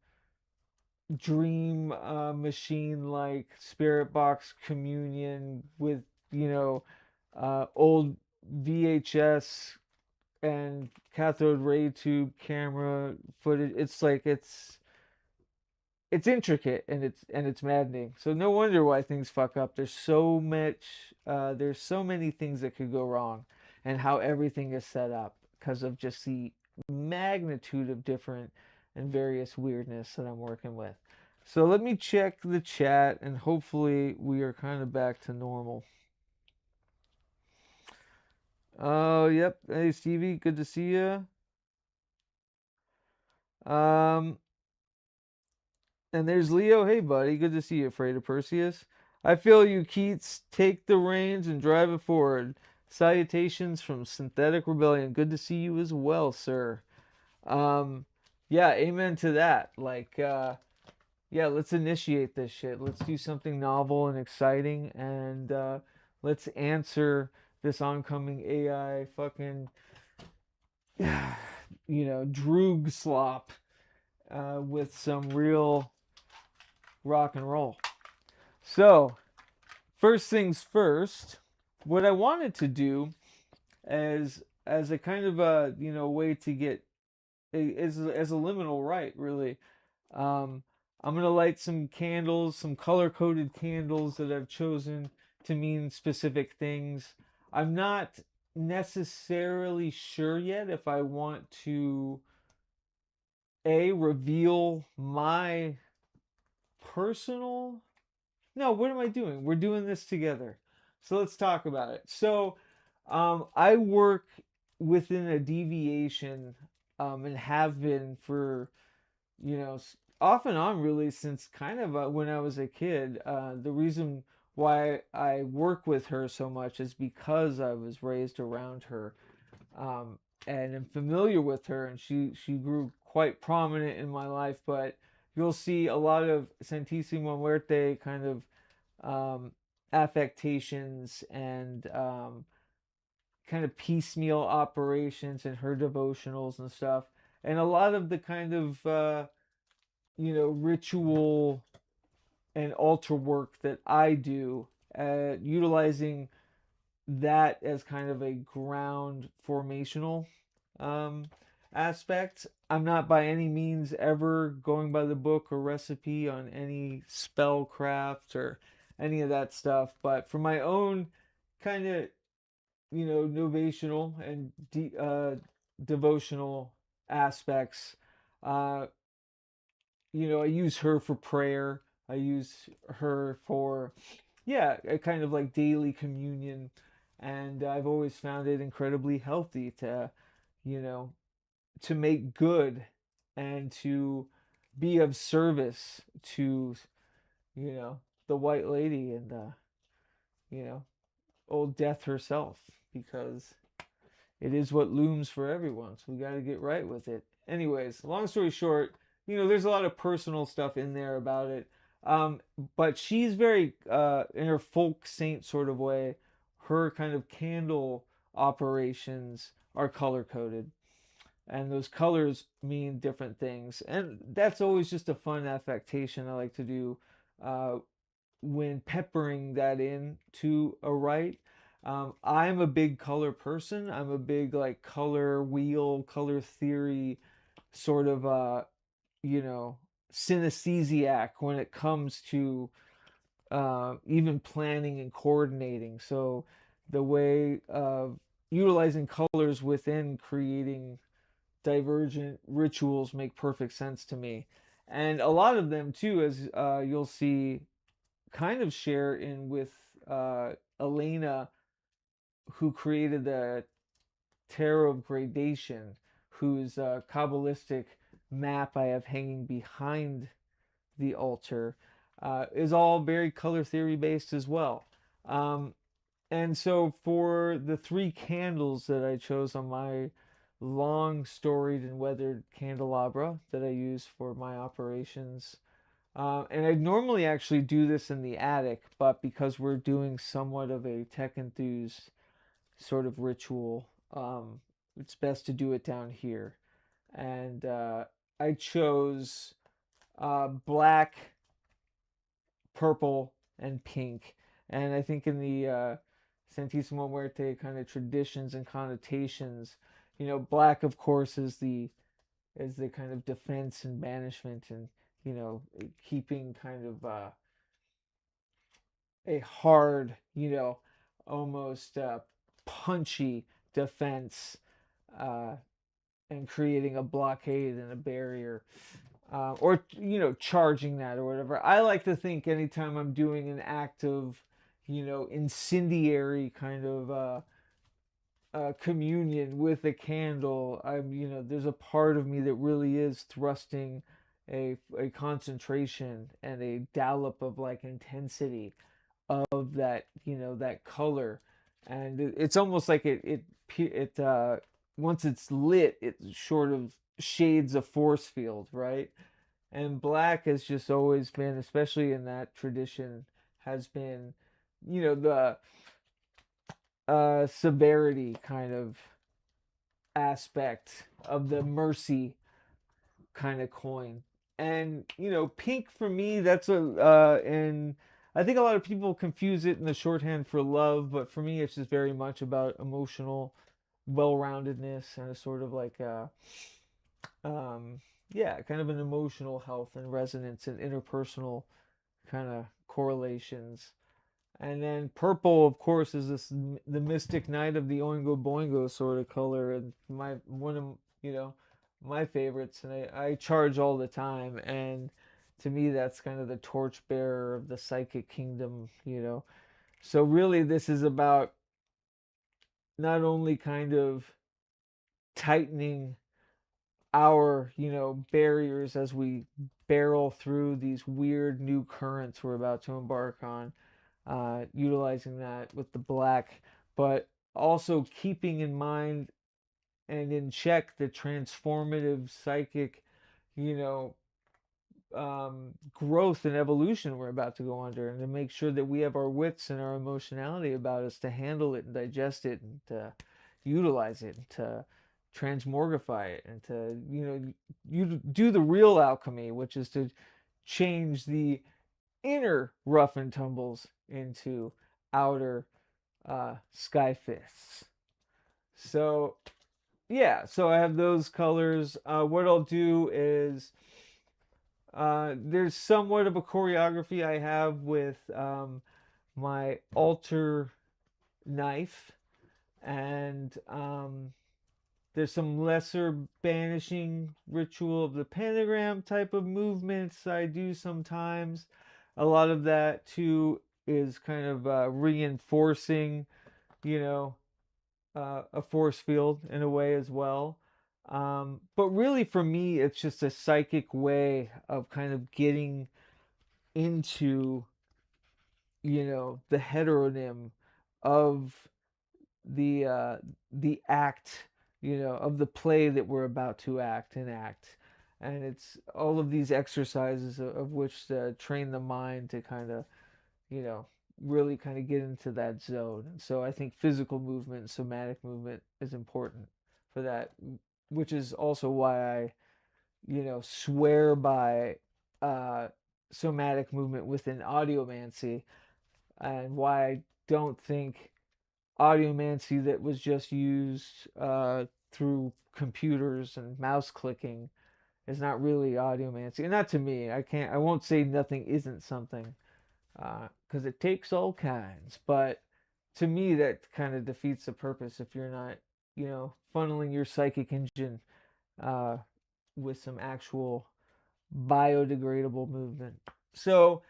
dream machine like spiritbox communion with, old VHS and cathode ray tube camera footage. It's like it's intricate, and it's maddening. So no wonder why things fuck up. There's so many things that could go wrong, and how everything is set up because of just the magnitude of different and various weirdness that I'm working with. So let me check the chat, and hopefully we are kind of back to normal. Oh, yep. Hey, Stevie, good to see you. And there's Leo. Hey, buddy. Good to see you, Afraid of Perseus. I feel you, Keats. Take the reins and drive it forward. Salutations from Synthetic Rebellion. Good to see you as well, sir. Yeah, amen to that. Like, yeah, let's initiate this shit. Let's do something novel and exciting, and let's answer this oncoming AI fucking, droog slop with some real rock and roll. So, first things first, what I wanted to do as a kind of a way to get as a liminal right, really. I'm gonna light some candles, some color coded candles that I've chosen to mean specific things. I'm not necessarily sure yet if I want to reveal my personal. No, what am I doing? We're doing this together. So let's talk about it. So I work within a deviation, and have been for, off and on really since kind of when I was a kid. The reason why I work with her so much is because I was raised around her, um, and am familiar with her, and she grew quite prominent in my life. But you'll see a lot of Santissimo Muerte kind of affectations and kind of piecemeal operations in her devotionals and stuff, and a lot of the kind of ritual and altar work that I do, utilizing that as kind of a ground formational um, aspect. I'm not by any means ever going by the book or recipe on any spellcraft or any of that stuff, but for my own kind of, novational and devotional aspects, uh, I use her for prayer. I use her for, yeah, a kind of like daily communion. And I've always found it incredibly healthy to, you know, to make good and to be of service to, the White Lady and, you know, old death herself, because it is what looms for everyone. So we got to get right with it. Anyways, long story short, there's a lot of personal stuff in there about it. Um, but she's very, in her folk saint sort of way, her kind of candle operations are color coded. And those colors mean different things. And that's always just a fun affectation I like to do uh, when peppering that in to a write. I'm a big color person. I'm a big like color wheel, color theory sort of you know, synesthesiac when it comes to even planning and coordinating. So the way of utilizing colors within creating divergent rituals make perfect sense to me. And a lot of them too, as you'll see, kind of share in with Elena, who created the Tarot of Gradation, whose Kabbalistic map I have hanging behind the altar is all very color theory based as well. Um, and so for the 3 candles that I chose on my long storied and weathered candelabra that I use for my operations, and I normally actually do this in the attic, but because we're doing somewhat of a tech enthused sort of ritual, it's best to do it down here. And I chose black, purple, and pink. And I think in the Santissimo Muerte kind of traditions and connotations, black, of course, is the kind of defense and banishment, and keeping kind of a hard, almost punchy defense, uh, and creating a blockade and a barrier, or charging that or whatever. I like to think anytime I'm doing an act of incendiary kind of communion with a candle, there's a part of me that really is thrusting a concentration and a dollop of like intensity of that that color, and it's almost like it once it's lit, it sort of shades a force field, right? And black has just always been, especially in that tradition, has been the severity kind of aspect of the mercy kind of coin. And pink for me, that's and I think a lot of people confuse it in the shorthand for love, but for me it's just very much about emotional well-roundedness and a sort of like um yeah, kind of an emotional health and resonance and interpersonal kind of correlations. And then purple, of course, is the mystic night of the Oingo Boingo sort of color, and my one of my favorites, and I charge all the time. And to me, that's kind of the torchbearer of the psychic kingdom. So really, this is about not only kind of tightening our barriers as we barrel through these weird new currents we're about to embark on, utilizing that with the black, but also keeping in mind and in check the transformative psychic, you know, growth and evolution we're about to go under, and to make sure that we have our wits and our emotionality about us to handle it and digest it and to utilize it and to transmogrify it and to you do the real alchemy, which is to change the inner rough and tumbles into outer sky fists. So yeah, so I have those colors. What I'll do is there's somewhat of a choreography I have with my altar knife, and there's some lesser banishing ritual of the pentagram type of movements I do sometimes. A lot of that too is kind of reinforcing, you know, a force field in a way as well. But really, for me, it's just a psychic way of kind of getting into, the heteronym of the act, of the play that we're about to enact. And it's all of these exercises of which to train the mind to kind of, you know, really kind of get into that zone. And so I think physical movement, somatic movement is important for that, which is also why I, swear by somatic movement within audiomancy, and why I don't think audiomancy that was just used through computers and mouse clicking is not really audiomancy. And not to me. I won't say nothing isn't something, because it takes all kinds. But to me, that kind of defeats the purpose if you're not, funneling your psychic engine uh, with some actual biodegradable movement. So,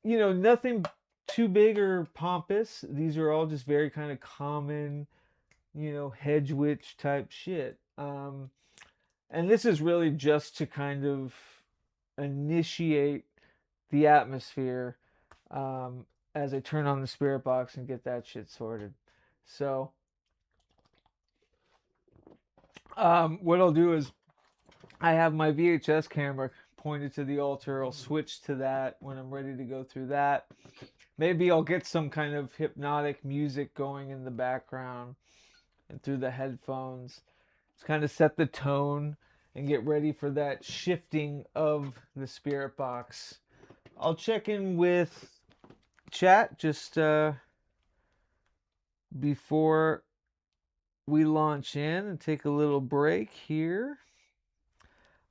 nothing too big or pompous. These are all just very kind of common, hedge witch type shit. And this is really just to kind of initiate the atmosphere as I turn on the spirit box and get that shit sorted. So, what I'll do is I have my VHS camera pointed to the altar. I'll switch to that when I'm ready to go through that. Maybe I'll get some kind of hypnotic music going in the background and through the headphones. Just kind of set the tone and get ready for that shifting of the spirit box. I'll check in with chat just before we launch in and take a little break here.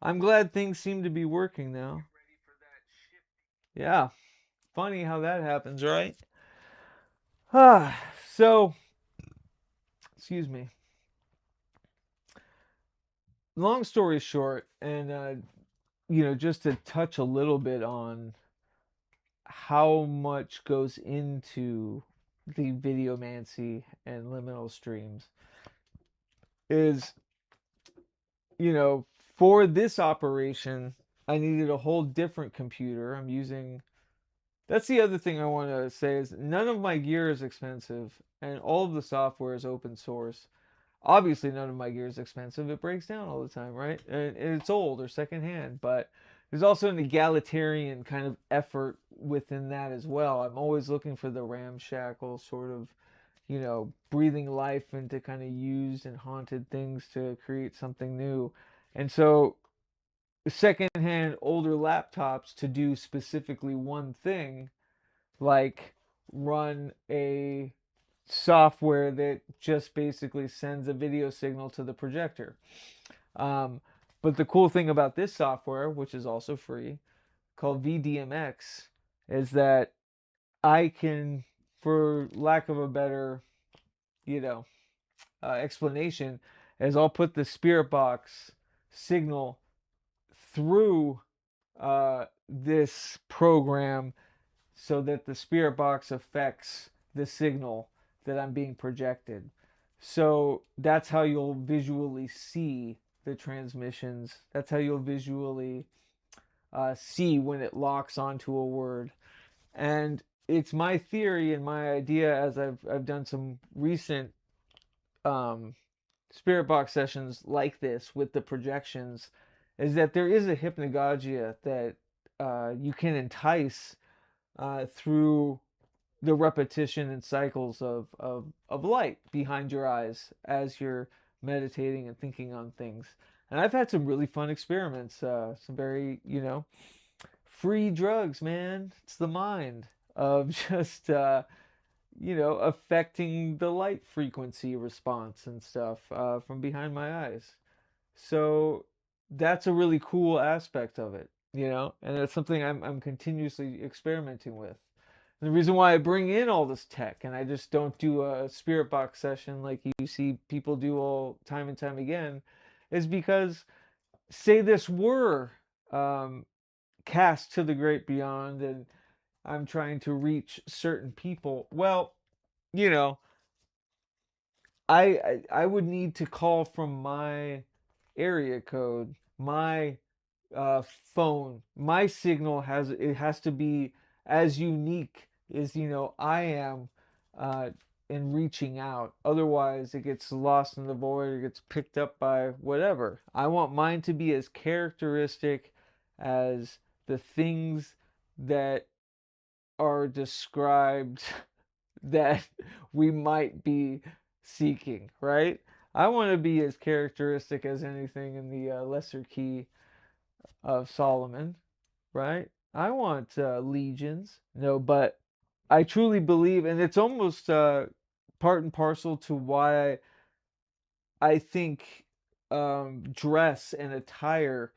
I'm glad things seem to be working now. Yeah, funny how that happens, right? So, excuse me. Long story short, and just to touch a little bit on how much goes into the videomancy and liminal streams is, for this operation, I needed a whole different computer. I'm using, that's the other thing I want to say is none of my gear is expensive and all of the software is open source. Obviously, none of my gear is expensive. It breaks down all the time, right? And it's old or secondhand, but there's also an egalitarian kind of effort within that as well. I'm always looking for the ramshackle sort of, breathing life into kind of used and haunted things to create something new. And so, secondhand older laptops to do specifically one thing, like run a software that just basically sends a video signal to the projector. Um, but the cool thing about this software, which is also free, called VDMX, is that I can, for lack of a better, you know, explanation, is I'll put the spirit box signal through this program so that the spirit box affects the signal that I'm being projected. So that's how you'll visually see the transmissions. That's how you'll visually see when it locks onto a word. And it's my theory and my idea, as I've done some recent um, spirit box sessions like this with the projections, is that there is a hypnagogia that you can entice through the repetition and cycles of light behind your eyes as you're meditating and thinking on things. And I've had some really fun experiments, some very, free drugs, man. It's the mind of just, affecting the light frequency response and stuff from behind my eyes. So that's a really cool aspect of it, and it's something I'm continuously experimenting with. And the reason why I bring in all this tech and I just don't do a spirit box session like you see people do all time and time again is because, say this were um, cast to the great beyond and I'm trying to reach certain people. Well, you know, I would need to call from my area code, my phone. My signal has to be as unique as I am uh, in reaching out. Otherwise, it gets lost in the void or gets picked up by whatever. I want mine to be as characteristic as the things that are described that we might be seeking, right? I want to be as characteristic as anything in the lesser key of Solomon, right? I want legions, no, but I truly believe, and it's almost part and parcel to why I think dress and attire,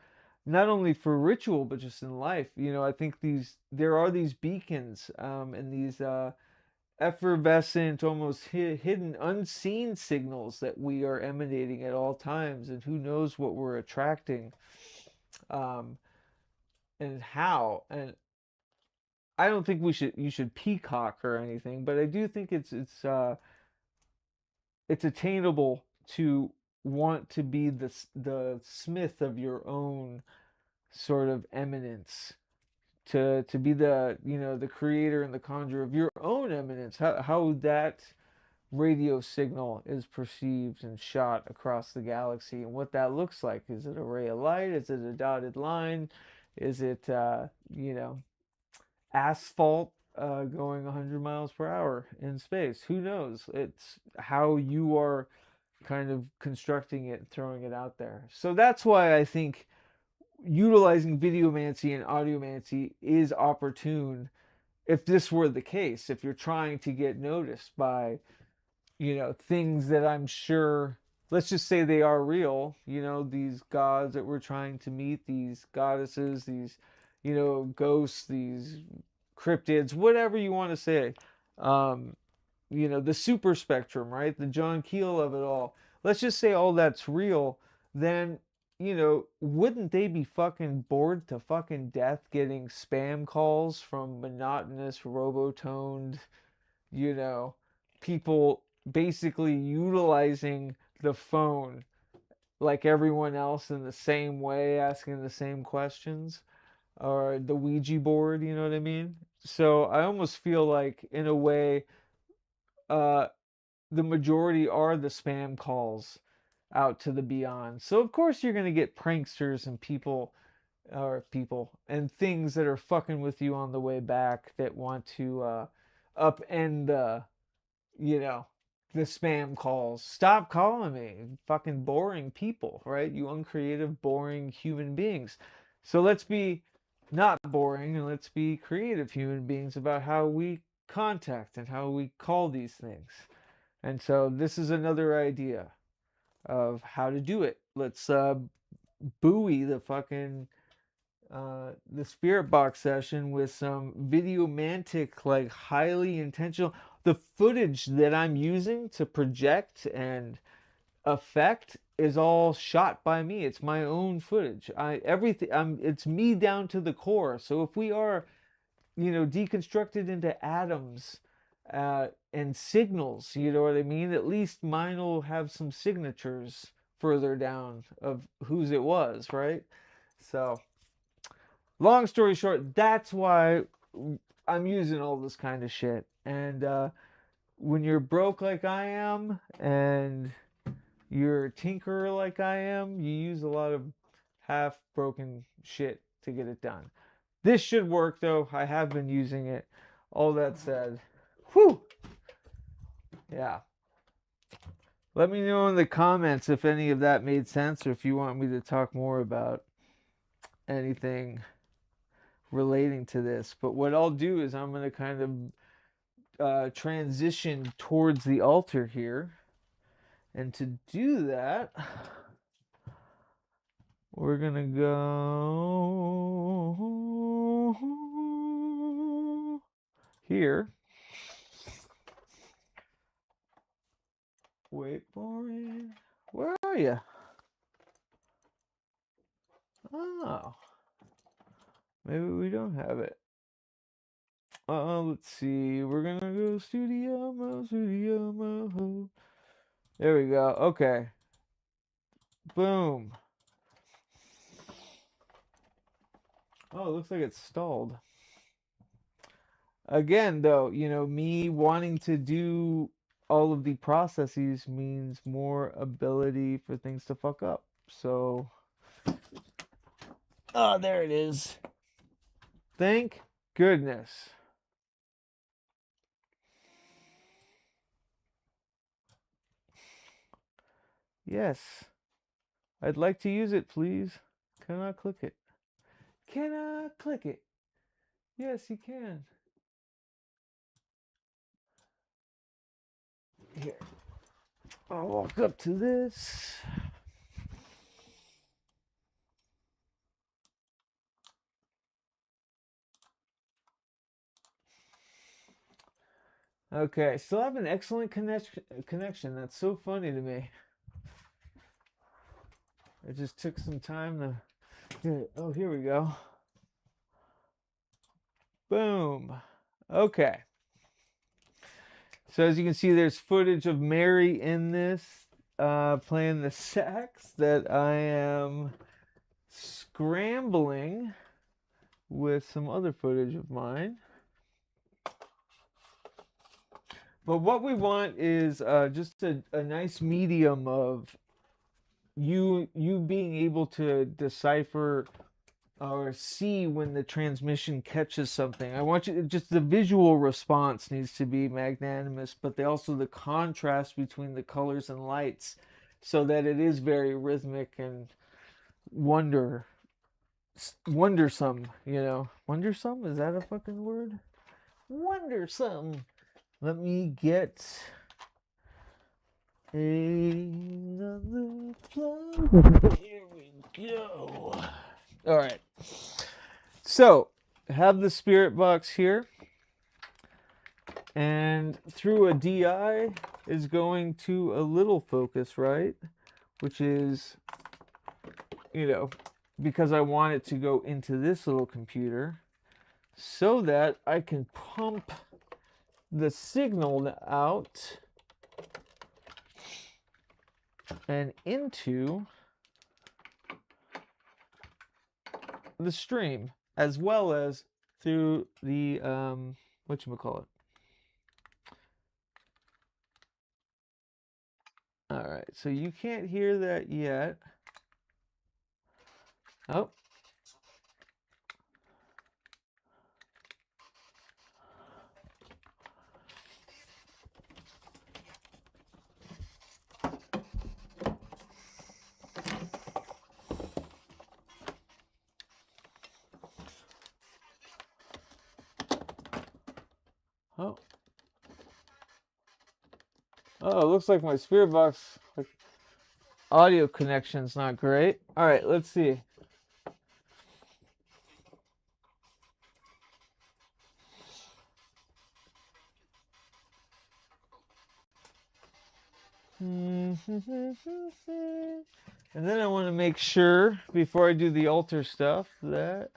not only for ritual but just in life. I think there are these beacons and these effervescent, almost hidden, unseen signals that we are emanating at all times, and who knows what we're attracting, um, and how. And I don't think you should peacock or anything, but I do think it's attainable to want to be the smith of your own sort of eminence, to be the, you know, the creator and the conjurer of your own eminence, how that radio signal is perceived and shot across the galaxy, and what that looks like. Is it a ray of light? Is it a dotted line? Is it you know, asphalt going 100 miles per hour in space? Who knows? It's how you are kind of constructing it, throwing it out there. So that's why I think utilizing videomancy and audiomancy is opportune if this were the case. If you're trying to get noticed by, you know, things that I'm sure, let's just say they are real, you know, these gods that we're trying to meet, these goddesses, these, you know, ghosts, these cryptids, whatever you want to say. You know, the super spectrum, right? The John Keel of it all. Let's just say all that's real, then, you know, wouldn't they be fucking bored to fucking death getting spam calls from monotonous, robotoned, you know, people basically utilizing the phone like everyone else in the same way, asking the same questions, or the Ouija board, you know what I mean? So I almost feel like, in a way, uh, the majority are the spam calls out to the beyond. So of course you're gonna get pranksters and people, or people and things that are fucking with you on the way back, that want to upend the, you know, the spam calls. Stop calling me, fucking boring people, right? You uncreative, boring human beings. So let's be not boring, and let's be creative human beings about how we contact and how we call these things. And so this is another idea of how to do it. Let's buoy the fucking the spirit box session with some videomantic, like highly intentional. The footage that I'm using to project and affect is all shot by me. It's my own footage. It's me down to the core. So if we are, you know, deconstructed into atoms and signals, you know what I mean? At least mine will have some signatures further down of whose it was, right? So, long story short, that's why I'm using all this kind of shit. And when you're broke like I am, and you're a tinkerer like I am, you use a lot of half broken shit to get it done. This should work though. I have been using it. All that said, whew, yeah. Let me know in the comments if any of that made sense, or if you want me to talk more about anything relating to this. But what I'll do is I'm going to kind of transition towards the altar here. And to do that, we're going to go here. Wait for it. Where are you? Oh, maybe we don't have it. Let's see. We're gonna go studio mode, studio mode. There we go. Okay. Boom. Oh, it looks like it's stalled. Again, though, you know, me wanting to do all of the processes means more ability for things to fuck up. So, oh, there it is. Thank goodness. Yes. I'd like to use it, please. Can I click it? Can I click it? Yes, you can. Here. I'll walk up to this. Okay, still have an excellent connection. That's so funny to me. It just took some time to... Oh, here we go. Boom. Okay. So as you can see, there's footage of Mary in this. playing the sax that I am scrambling with some other footage of mine. But what we want is just a nice medium of you being able to decipher or see when the transmission catches something. I want you, just the visual response needs to be magnanimous, but also the contrast between the colors and lights, so that it is very rhythmic and wondersome, you know. Wondersome, is that a fucking word? Wondersome. Let me get another plug. Here we go. All right. So, have the spirit box here, and through a DI is going to a little focus, right? Which is, you know, because I want it to go into this little computer so that I can pump the signal out and into the stream, as well as through the whatchamacallit. All right, so you can't hear that yet. Oh. Oh. Oh, it looks like my spirit box audio connection's not great. All right, let's see. And then I want to make sure, before I do the altar stuff, that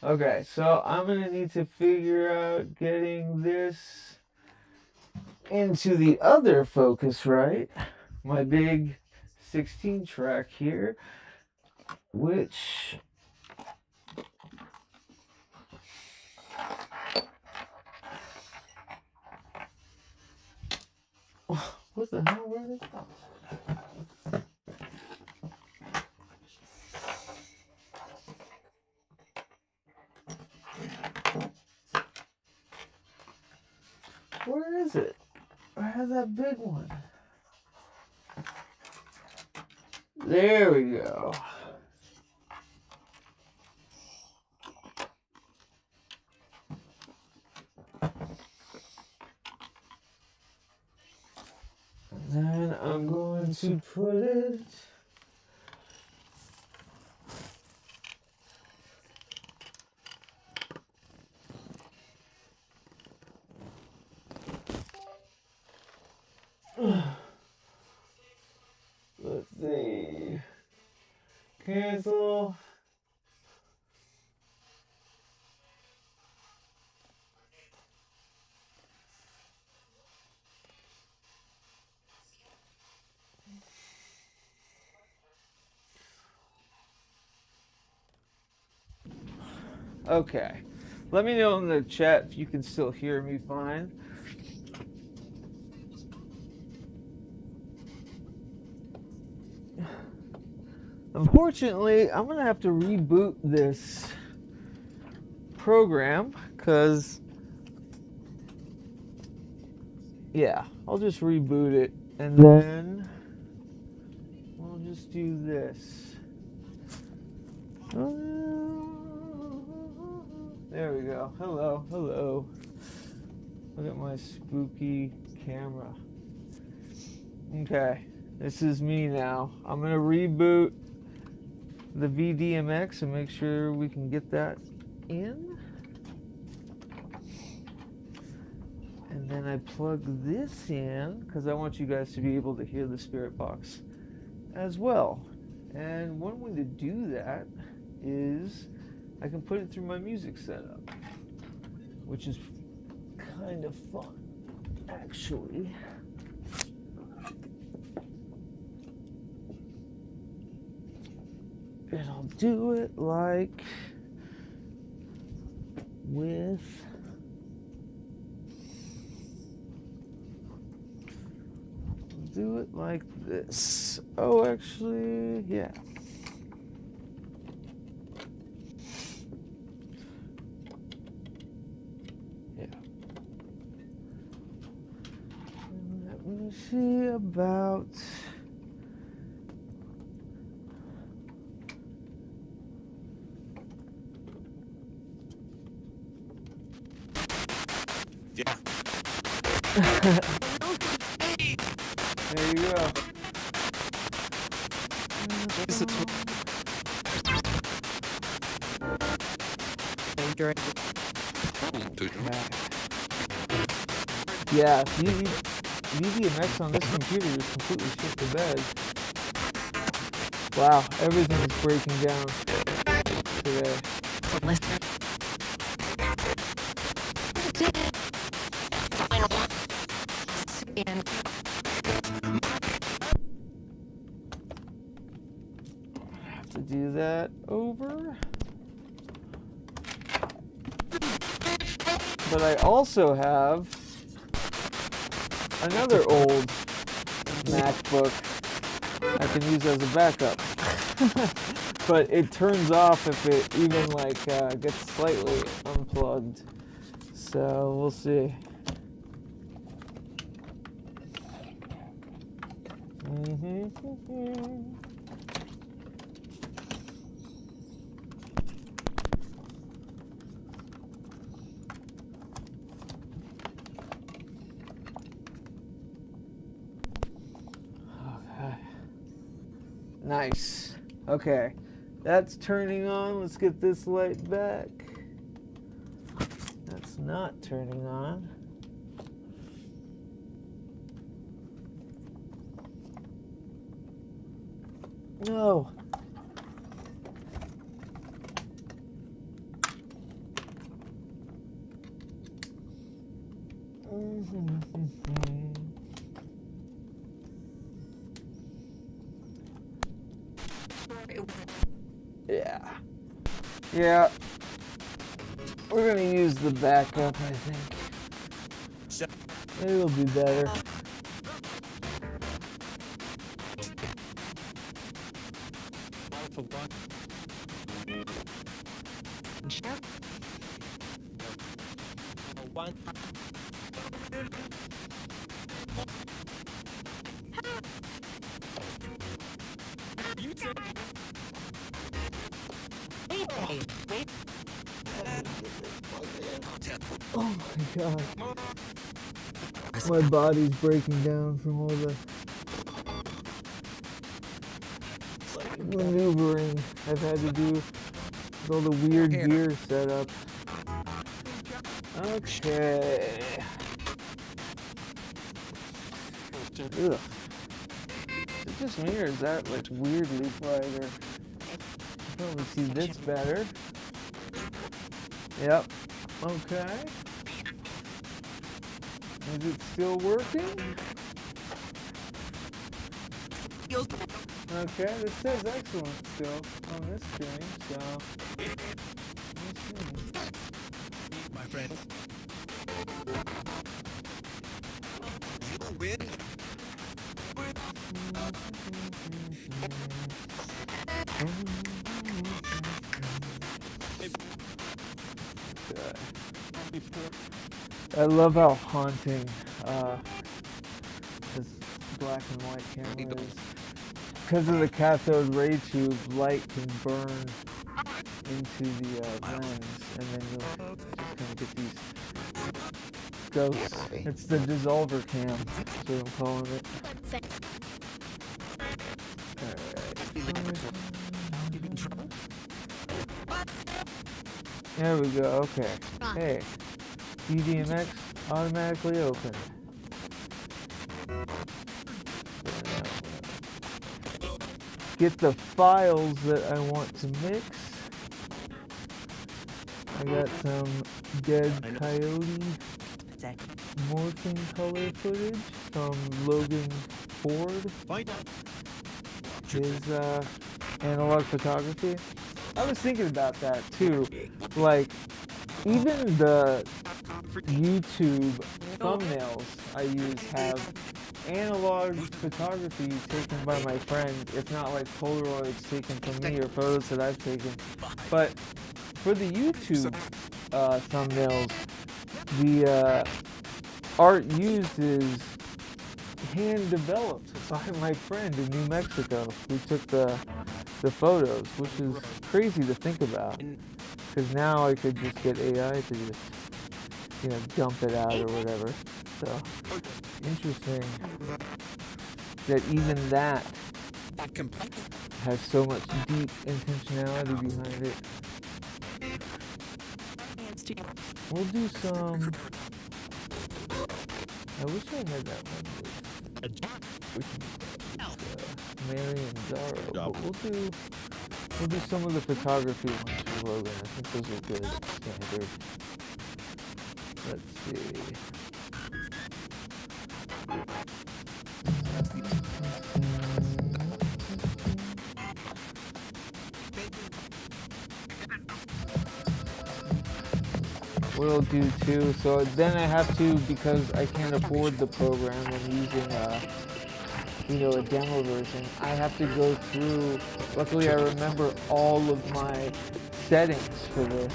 okay, so I'm going to need to figure out getting this into the other focus, right? My big 16 track here, which what the hell was it? Where is it? I have that big one. There we go. And then I'm going to put it let's see. Cancel. Okay. Let me know in the chat if you can still hear me fine. Unfortunately, I'm going to have to reboot this program because, yeah, I'll just reboot it and then we'll just do this. There we go. Hello, hello. Look at my spooky camera. Okay, this is me now. I'm going to reboot the VDMX and make sure we can get that in. And then I plug this in because I want you guys to be able to hear the spirit box as well. And one way to do that is I can put it through my music setup, which is kind of fun, actually. And I'll do it like with do it like this. Oh, actually, yeah. Yeah. And let me see about. Yeah. There you go. This is yeah, VDMX on this computer is completely shit to bed. Wow, everything is breaking down today. To do that over. But I also have another old MacBook I can use as a backup. But it turns off if it even like gets slightly unplugged. So we'll see. Okay. Nice. Okay. That's turning on. Let's get this light back. That's not turning on. No. Yeah. Yeah. We're gonna use the backup, I think. It'll be better. Oh my god. My body's breaking down from all the maneuvering I've had to do with all the weird gear setup. Okay. Ugh. Is it just me or is that like weirdly brighter? Probably see this better. Yep. Okay. Is it still working? Okay, this says excellent still on this screen, so let's see. My friend. You win. I love how haunting this black and white camera is. Because of the cathode ray tube, light can burn into the lens, and then you'll just kind of get these ghosts. It's the dissolver cam, that's what I'm calling it. Alright. There we go, okay. Hey, VDMX automatically opened. Get the files that I want to mix. I got some dead coyote morphing color footage from Logan Ford. His analog photography. I was thinking about that too. Like, even the YouTube thumbnails I use have analog photography taken by my friend, if not like Polaroids taken from me or photos that I've taken. But for the YouTube thumbnails, the art used is hand developed by my friend in New Mexico who took the photos, which is crazy to think about, because now I could just get AI to just, you know, dump it out or whatever. So interesting that even that has so much deep intentionality behind it. We'll do some. I wish I had that one with Mary and Zaro, but we'll do some of the photography ones for Logan. I think those are good standard. Let's see. Will do too. So then I have to, because I can't afford the program, I'm using you know, a demo version. I have to go through. Luckily, I remember all of my settings for this.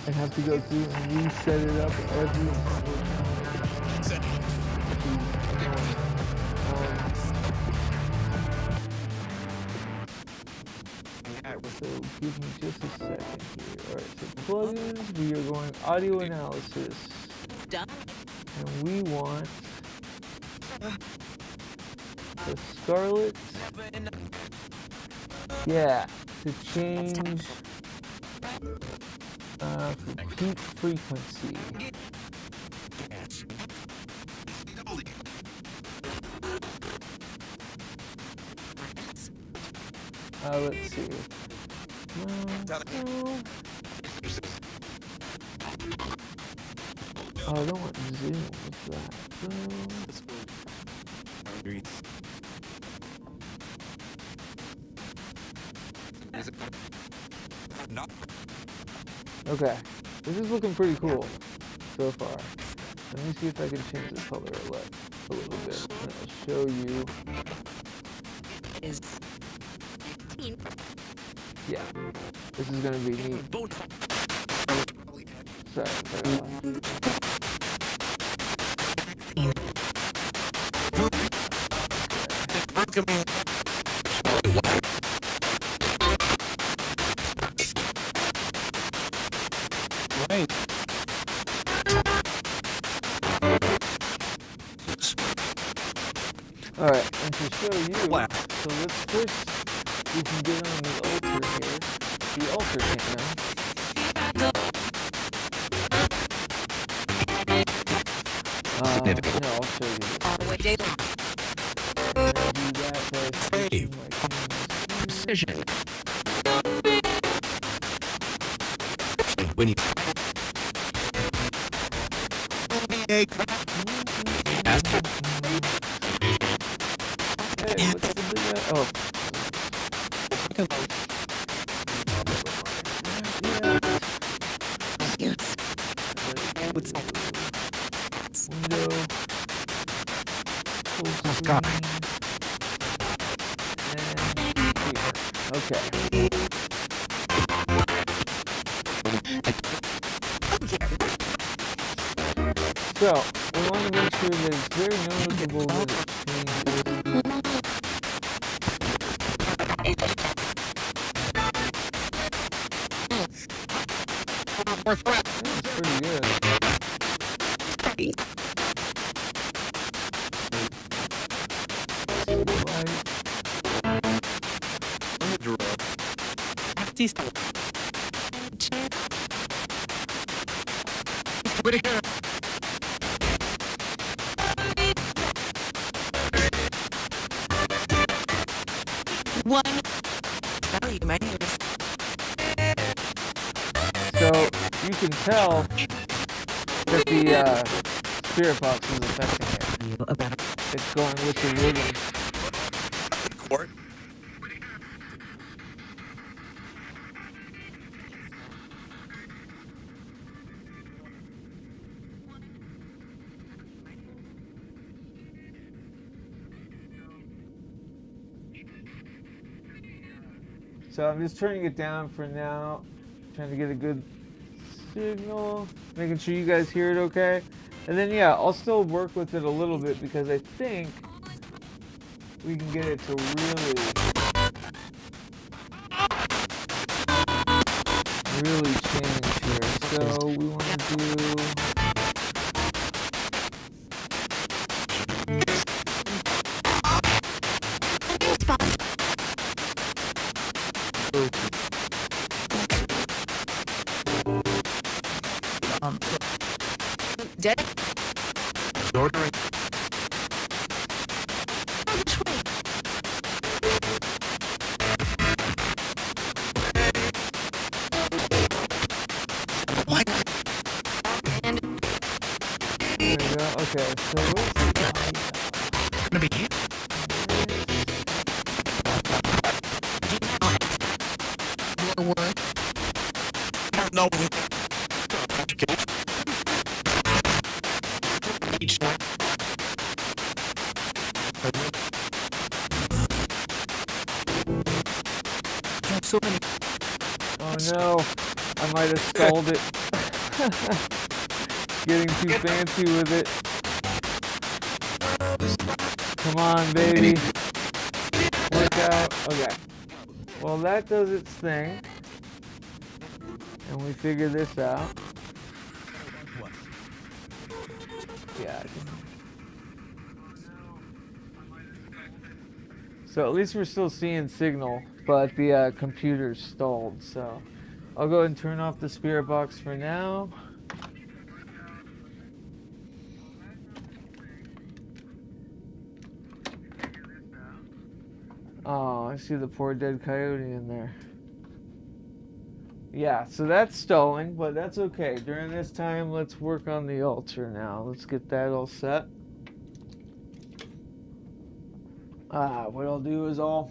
I have to go through and reset it up every single time. So give me just a second here. Alright, so plugins, we are going audio analysis. And we want the Scarlet, yeah, to change for peak frequency. Let's see. Oh, I don't want zoom with that. Okay, this is looking pretty cool so far. Let me see if I can change the color a little bit. And I'll show you. Yeah, this is gonna be neat. Sorry. Right. Alright, and to show you, so let's first, we can get on the altar here, the altar cam. No, I'll show you this. I'll do that by switching my precision. When you Hey, what's the big oh. Window. Full screen. And here. Okay. So, we want to make sure that it's very noticeable that it's changed. That's pretty good. one value menus. So you can tell that the spirit box is affecting it. It's going with the rhythm. Court. So I'm just turning it down for now, trying to get a good signal, making sure you guys hear it okay. And then yeah, I'll still work with it a little bit because I think we can get it to really change here. So we want to do Dead. Ordering. What? And there we go. Okay, so what's the Gonna be here. your word. I don't know when each time. You have so many. Oh no, I might have stalled it. Getting too fancy with it. Come on, baby. Work out. Okay. Well, that does its thing. And we figure this out. Yeah. So at least we're still seeing signal, but the computer's stalled. So I'll go ahead and turn off the spirit box for now. Oh, I see the poor dead coyote in there. Yeah, so that's stalling, but that's okay. During this time, let's work on the altar now. Let's get that all set. What I'll do is I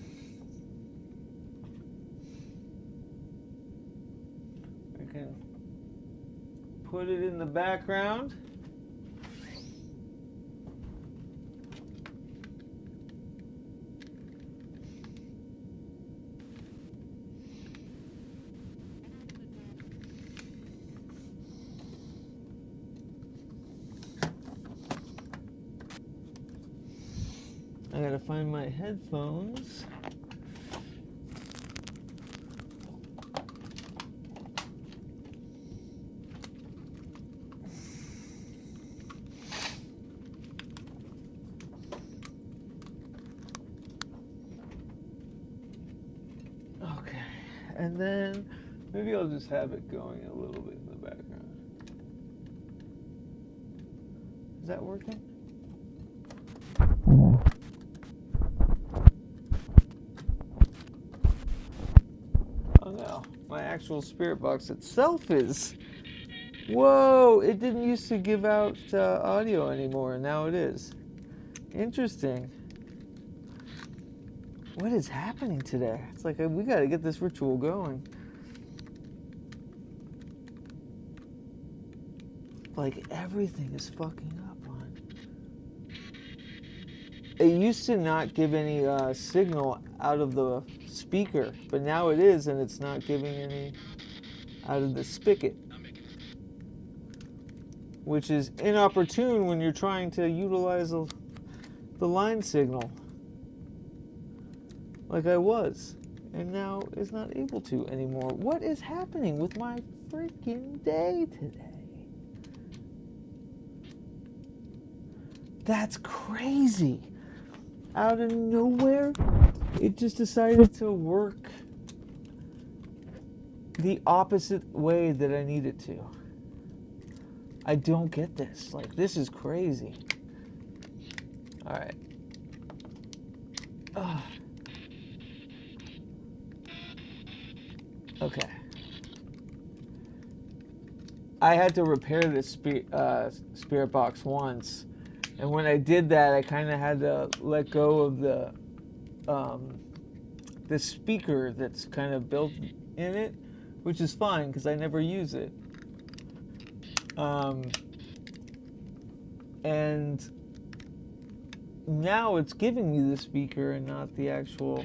can put it in the background. I gotta find my headphones. Okay, and then maybe I'll just have it going a little bit in the background. Is that working? Oh no, my actual spirit box itself is. Whoa, it didn't used to give out audio anymore, and now it is. Interesting. What is happening today? It's like we gotta get this ritual going. Like everything is fucking up on. It used to not give any signal out of the speaker, but now it is, and it's not giving any out of the spigot, which is inopportune when you're trying to utilize the line signal, like I was, and now is not able to anymore. What is happening with my freaking day today? That's crazy. Out of nowhere, it just decided to work the opposite way that I need it to. I don't get this. Like, this is crazy. All right. Okay. I had to repair this spirit box once, and when I did that, I kind of had to let go of the speaker that's kind of built in it, which is fine because I never use it. And now it's giving me the speaker and not the actual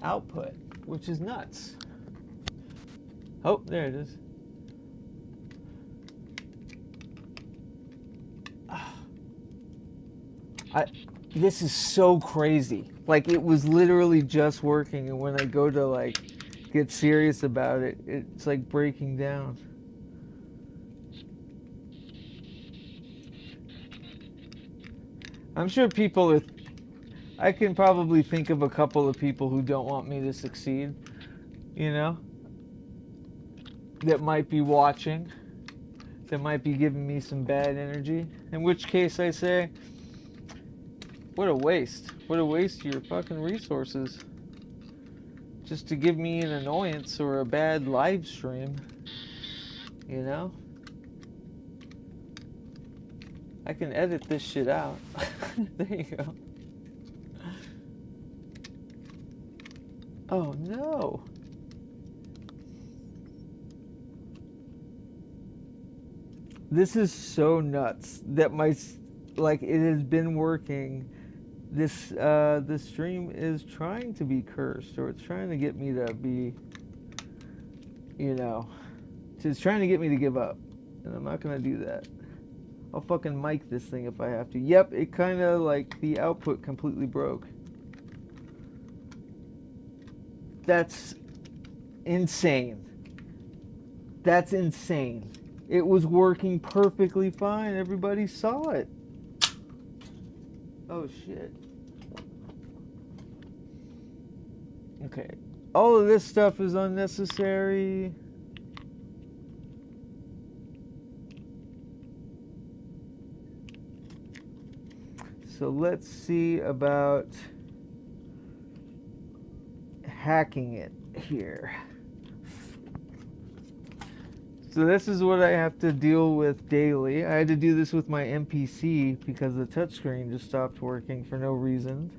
output, which is nuts. Oh, there it is. This is so crazy. Like, it was literally just working, and when I go to like get serious about it, it's like breaking down. I'm sure people are, I can probably think of a couple of people who don't want me to succeed, you know, that might be watching, that might be giving me some bad energy, in which case I say, what a waste. What a waste of your fucking resources. Just to give me an annoyance or a bad live stream. You know? I can edit this shit out. There you go. Oh no. This is so nuts that like, it has been working. This stream is trying to be cursed, or it's trying to get me to be, you know, it's trying to get me to give up, and I'm not gonna do that. I'll fucking mic this thing if I have to. Yep, it kind of, like, the output completely broke. That's insane. That's insane. It was working perfectly fine. Everybody saw it. Oh shit. Okay. All of this stuff is unnecessary. So let's see about hacking it here. So this is what I have to deal with daily. I had to do this with my MPC because the touchscreen just stopped working for no reason.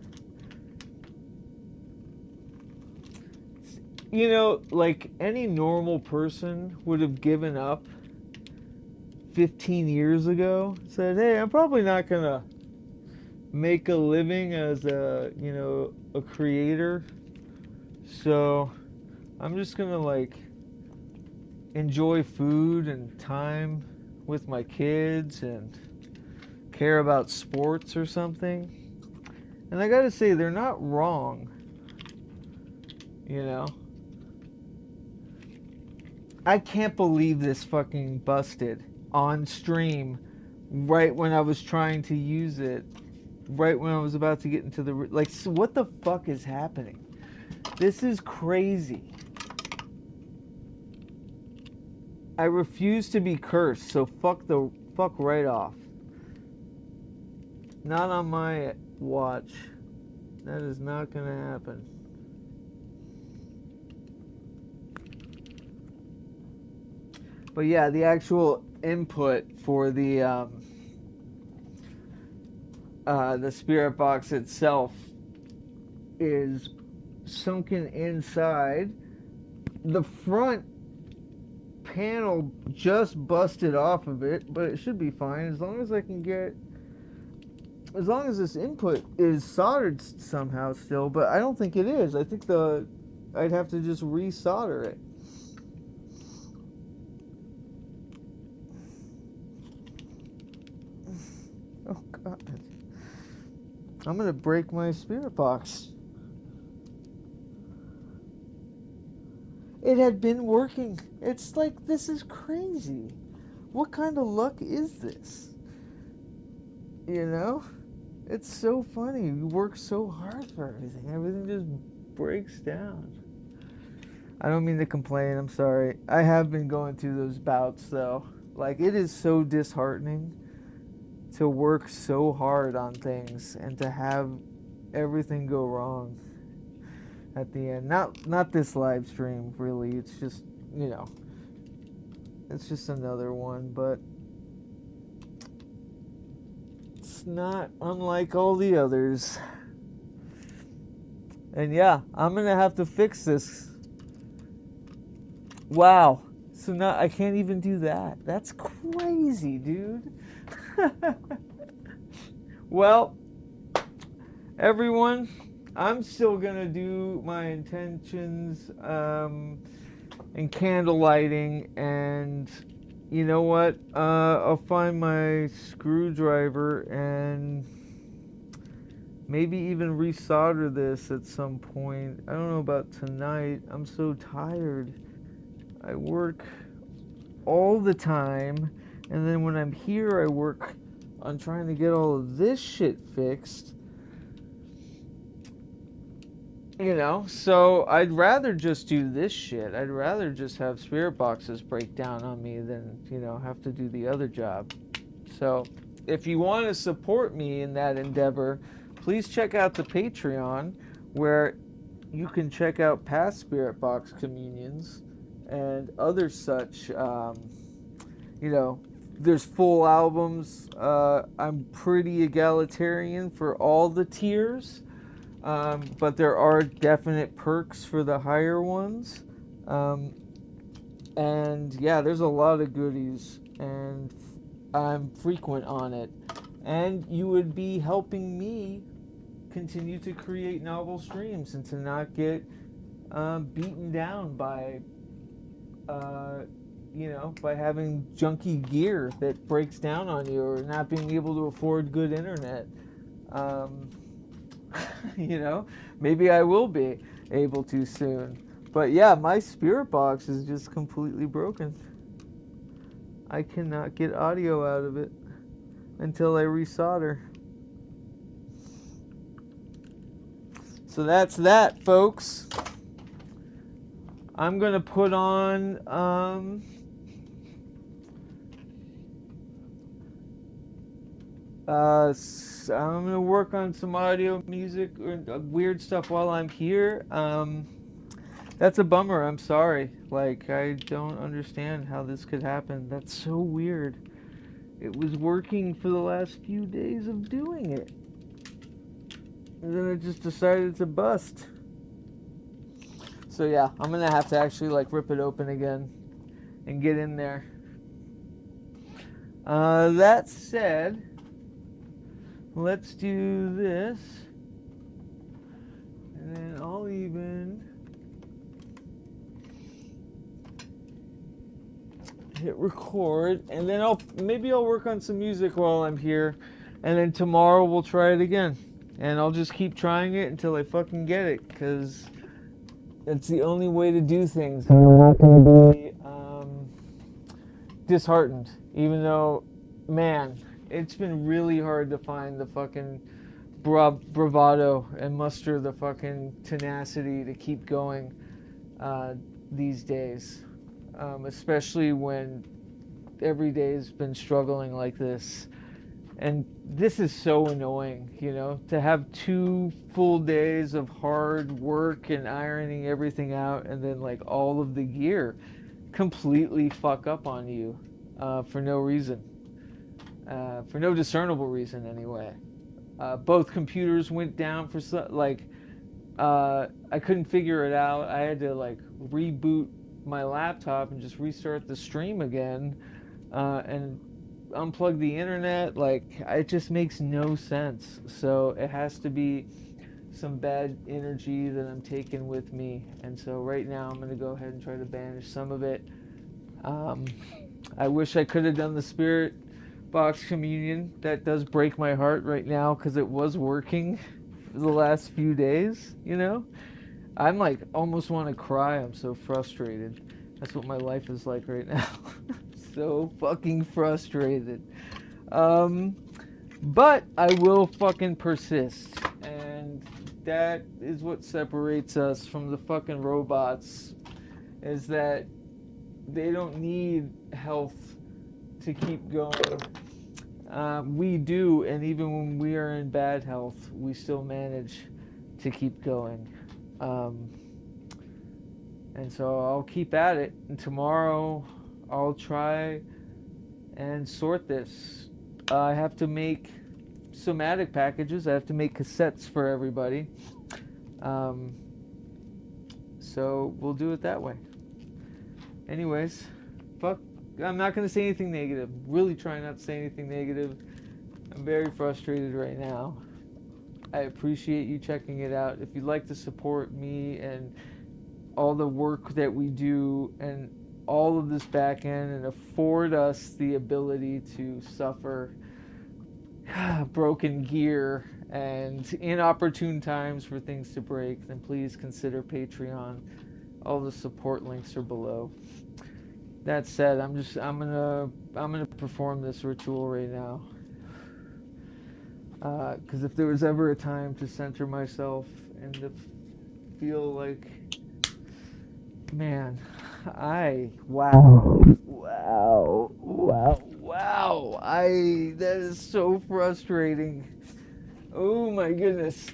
You know, like, any normal person would have given up 15 years ago. Said, hey, I'm probably not gonna make a living as a, you know, a creator. So I'm just gonna, like, enjoy food and time with my kids and care about sports or something. And I gotta say, they're not wrong. You know? I can't believe this fucking busted on stream right when I was trying to use it. Right when I was about to get into the... Like, so what the fuck is happening? This is crazy. I refuse to be cursed, so fuck right off. Not on my watch. That is not gonna happen. But yeah, the actual input for the spirit box itself is sunken inside. The front panel just busted off of it, but it should be fine as long as I can get, as long as this input is soldered somehow still, but I don't think it is. I think I'd have to just re-solder it. Oh god. I'm gonna break my spirit box. It had been working. It's like, this is crazy. What kind of luck is this? You know? It's so funny. You work so hard for everything. Everything just breaks down. I don't mean to complain. I'm sorry. I have been going through those bouts, though. Like, it is so disheartening to work so hard on things and to have everything go wrong. at the end. Not this live stream, really. It's just, you know, it's just another one, but it's not unlike all the others. And yeah, I'm gonna have to fix this. Wow. So now I can't even do that. That's crazy, dude. Well, everyone, I'm still gonna do my intentions and candle lighting, and you know what? I'll find my screwdriver and maybe even resolder this at some point. I don't know about tonight. I'm so tired. I work all the time, and then when I'm here, I work on trying to get all of this shit fixed. You know, so I'd rather just do this shit. I'd rather just have spirit boxes break down on me than, you know, have to do the other job. So if you want to support me in that endeavor, please check out the Patreon, where you can check out past spirit box communions and other such. You know, there's full albums. I'm pretty egalitarian for all the tiers. But there are definite perks for the higher ones. And yeah, there's a lot of goodies, and I'm frequent on it. And you would be helping me continue to create novel streams and to not get beaten down by, you know, by having junky gear that breaks down on you, or not being able to afford good internet. You know, maybe I will be able to soon. But yeah, my spirit box is just completely broken. I cannot get audio out of it until I resolder. So that's that, folks. I'm gonna put on I'm gonna work on some audio, music, or weird stuff while I'm here. That's a bummer. I'm sorry. Like, I don't understand how this could happen. That's so weird. It was working for the last few days of doing it, and then it just decided to bust. So yeah, I'm gonna have to actually like rip it open again and get in there. That said, let's do this, and then I'll even hit record, and then maybe I'll work on some music while I'm here, and then tomorrow we'll try it again, and I'll just keep trying it until I fucking get it, because it's the only way to do things. I'm not gonna be disheartened, even though, man, it's been really hard to find the fucking bravado and muster the fucking tenacity to keep going these days, especially when every day's been struggling like this. And this is so annoying, you know, to have 2 full days of hard work and ironing everything out, and then like all of the gear completely fuck up on you for no reason. For no discernible reason, anyway. Both computers went down for I couldn't figure it out. I had to like reboot my laptop and just restart the stream again, and unplug the internet. Like, it just makes no sense. So it has to be some bad energy that I'm taking with me, and so right now I'm going to go ahead and try to banish some of it. I wish I could have done the spirit box communion. That does break my heart right now, because it was working for the last few days, you know. I'm like almost want to cry. I'm so frustrated. That's what my life is like right now. So fucking frustrated. But I will fucking persist, and that is what separates us from the fucking robots, is that they don't need health to keep going. We do, and even when we are in bad health, we still manage to keep going. And so I'll keep at it. And tomorrow I'll try and sort this. I have to make somatic packages. I have to make cassettes for everybody. So we'll do it that way. Anyways, fuck. I'm not going to say anything negative. Really trying not to say anything negative. I'm very frustrated right now. I appreciate you checking it out. If you'd like to support me and all the work that we do and all of this back end and afford us the ability to suffer broken gear and inopportune times for things to break, then please consider Patreon. All the support links are below. That said, I'm gonna perform this ritual right now. Because if there was ever a time to center myself and to feel like, man, wow, that is so frustrating. Oh my goodness.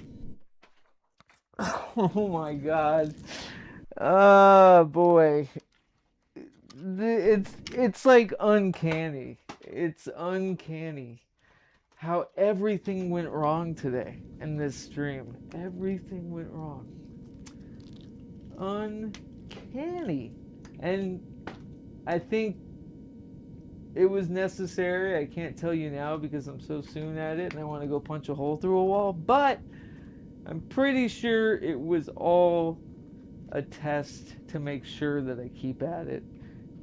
Oh my God. Boy. It's like uncanny. It's uncanny how everything went wrong today in this stream. Everything went wrong. Uncanny. And I think it was necessary. I can't tell you now because I'm so soon at it and I want to go punch a hole through a wall, but I'm pretty sure it was all a test to make sure that I keep at it,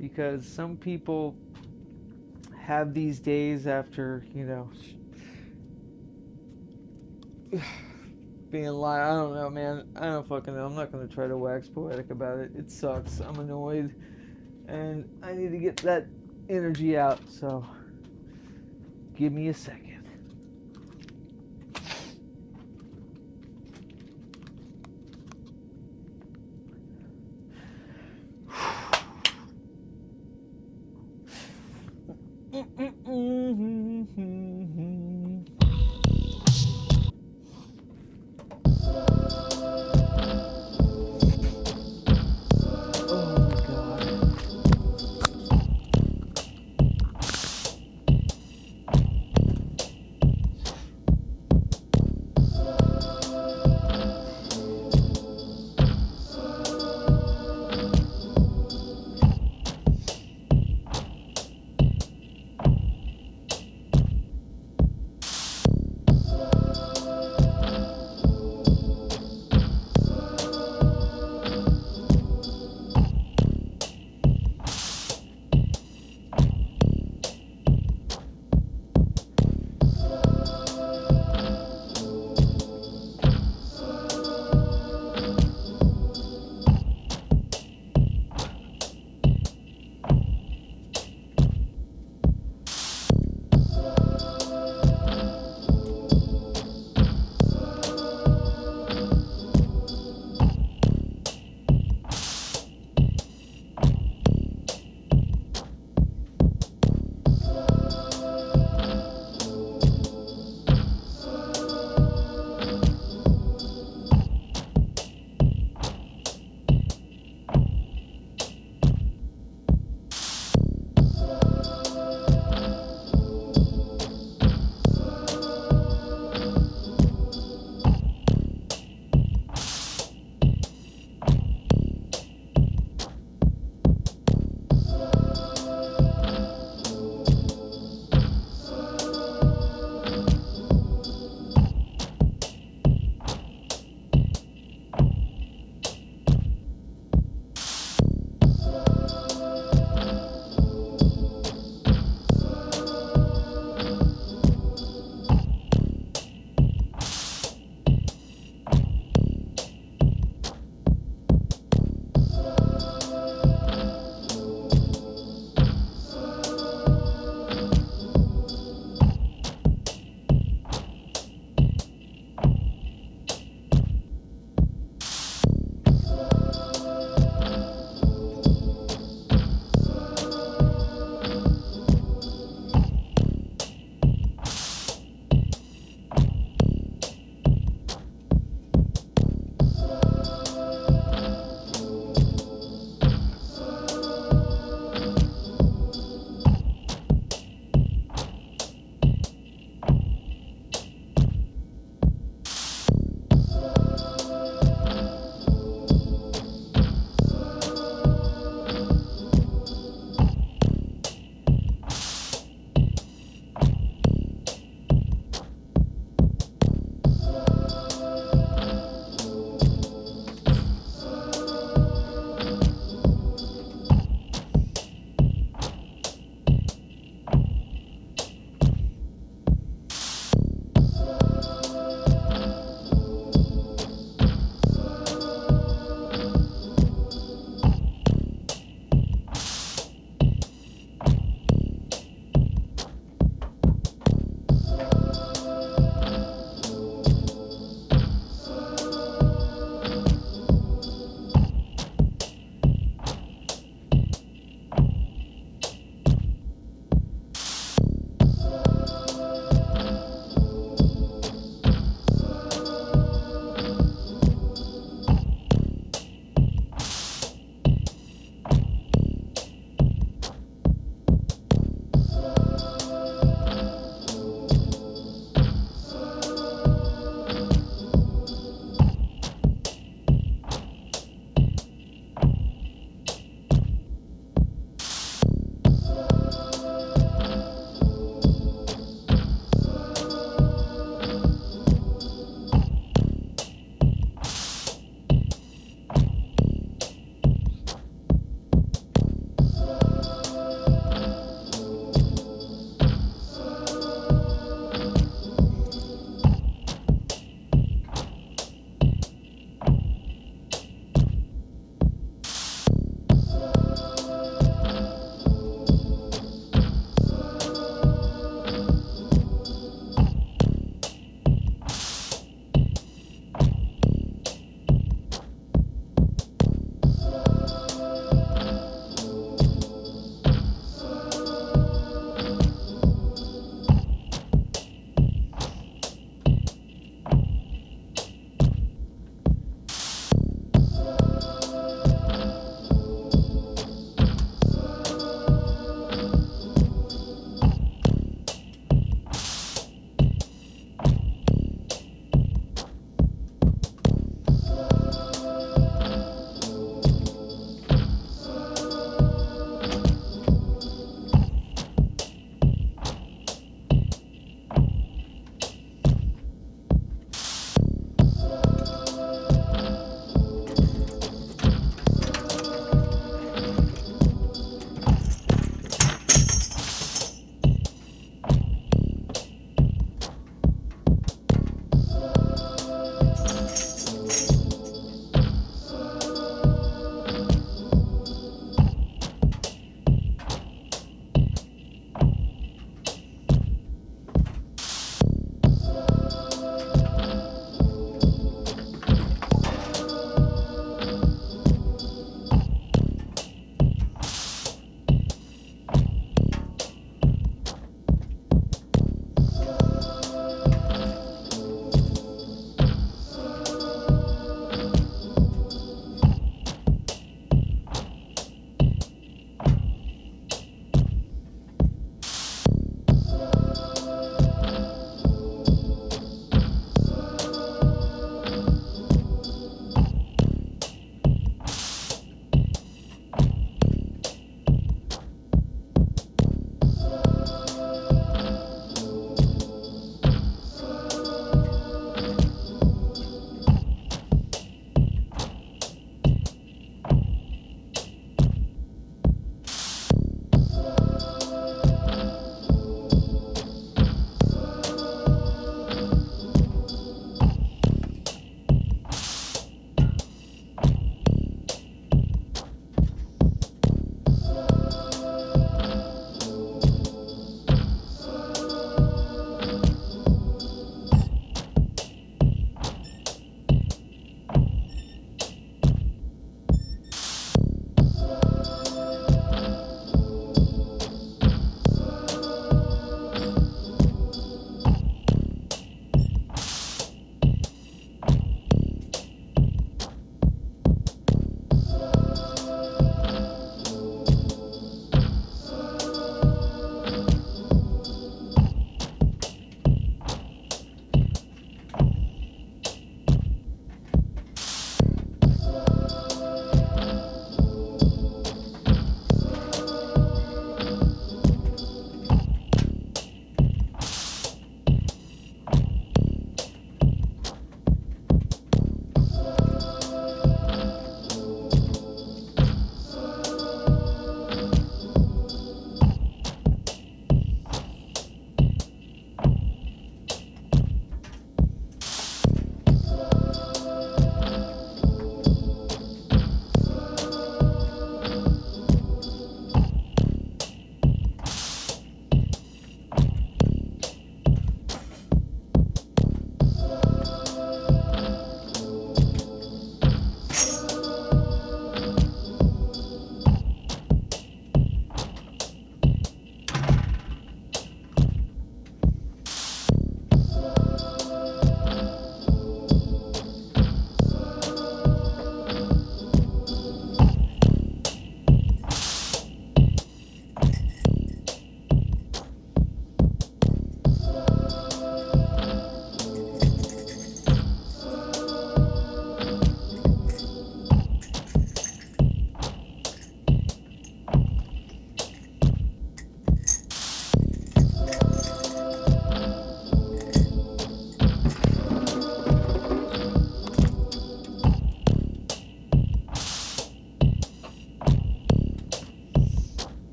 because some people have these days after, you know, being live. I don't know, man. I don't fucking know. I'm not going to try to wax poetic about it. It sucks. I'm annoyed and I need to get that energy out, so give me a second.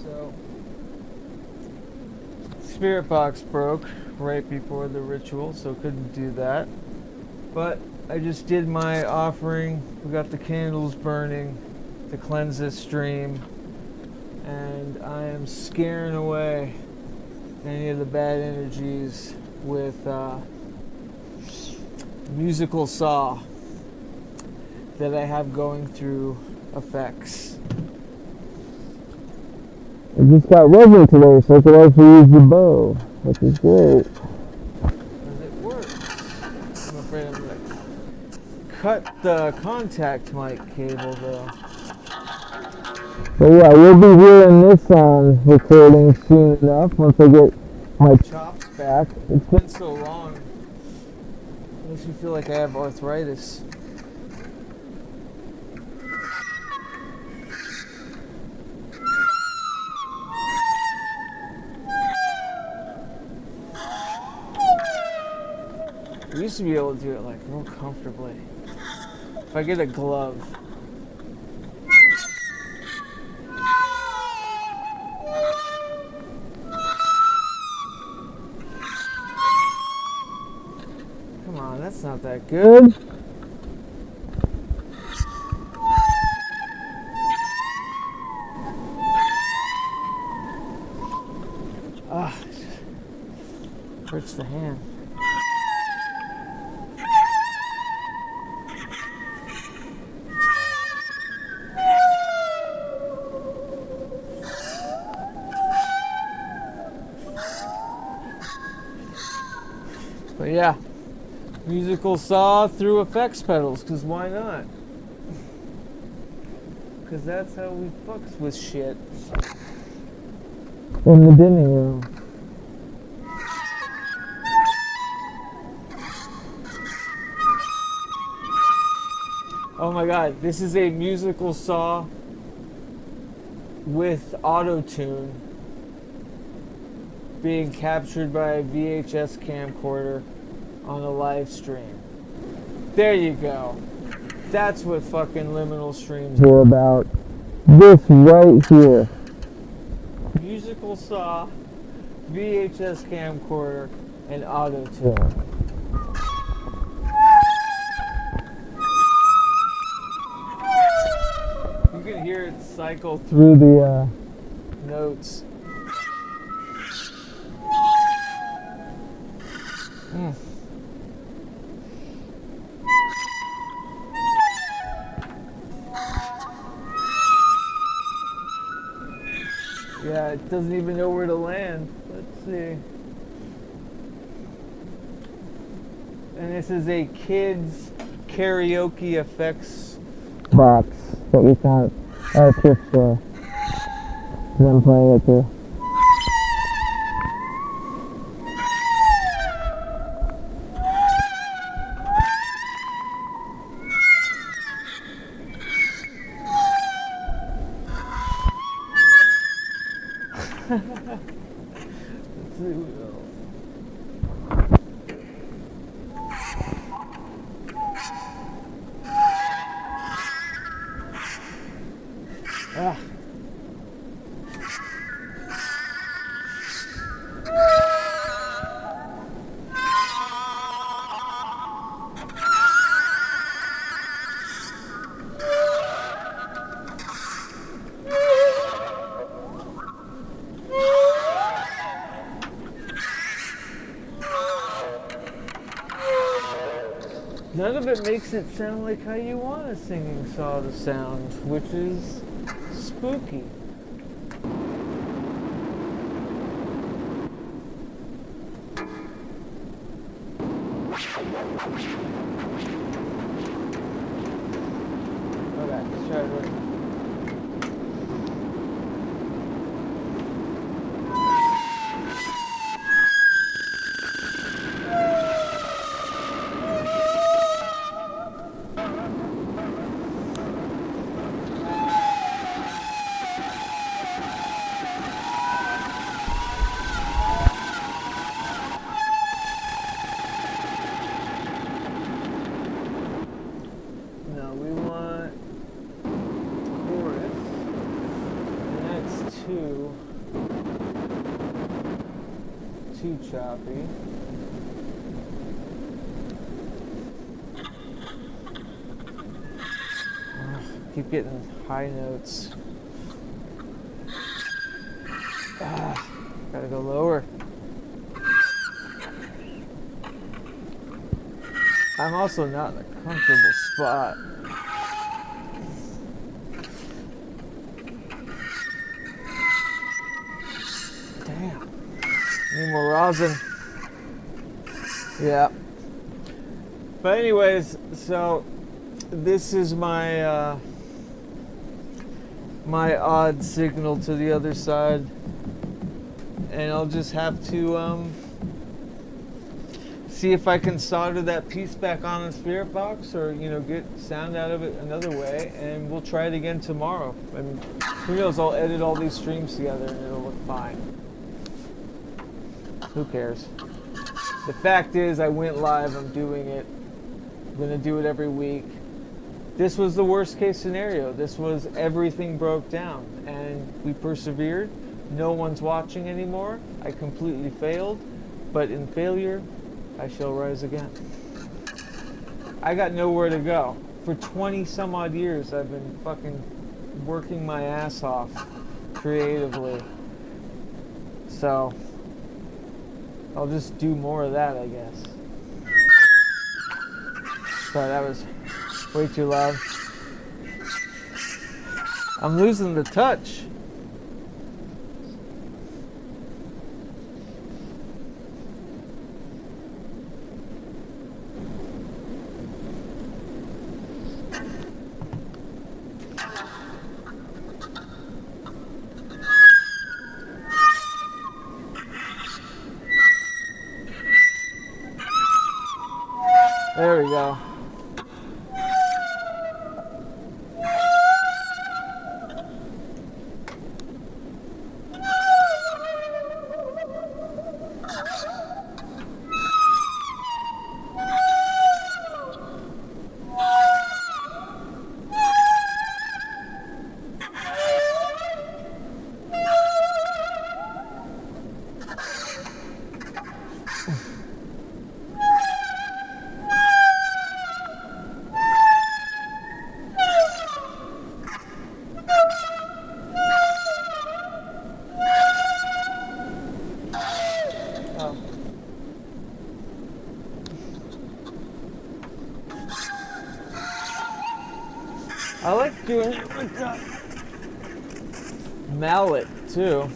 So, spirit box broke right before the ritual, so couldn't do that. But I just did my offering. We got the candles burning to cleanse this stream, and I am scaring away any of the bad energies with musical saw that I have going through effects. I just got revel today, so I could also use the bow, which is great. Does it work? I'm afraid I'm gonna cut the contact mic cable though. But yeah, we'll be hearing this recording soon enough once I get my chops back. It's been so long. It makes me feel like I have arthritis. We used to be able to do it like real comfortably. If I get a glove. Come on, that's not that good. Ah, hurts the hand. But yeah, musical saw through effects pedals, because why not? Because that's how we fucks with shit. In the dining room. Oh my god, this is a musical saw with auto-tune being captured by a VHS camcorder on a live stream. There you go. That's what fucking liminal streams are. We're about this right here. Musical saw, VHS camcorder, and auto-tune. Yeah. You can hear it cycle Through the notes. Yeah, it doesn't even know where to land. Let's see. And this is a kids karaoke effects. box that we found at a thrift store. And I'm playing it too. Let's see what else. Ah. None of it makes it sound like how you want a singing saw to sound, which is spooky. Okay, let's try it. too choppy. Keep getting high notes. Gotta go lower. I'm also not in a comfortable spot. Damn. Need more rosin. Yeah. But anyways, so this is my my odd signal to the other side, and I'll just have to see if I can solder that piece back on the spirit box, or get sound out of it another way, and we'll try it again tomorrow. And who knows, I'll edit all these streams together and it'll look fine. Who cares? The fact is, I went live, I'm doing it. I'm gonna do it every week. This was the worst case scenario. This was everything broke down, and we persevered. No one's watching anymore. I completely failed, but in failure, I shall rise again. I got nowhere to go. For 20 some odd years, I've been fucking working my ass off creatively. So, I'll just do more of that, I guess. Sorry, that was way too loud. I'm losing the touch. There we go. I like doing it with the mallet too.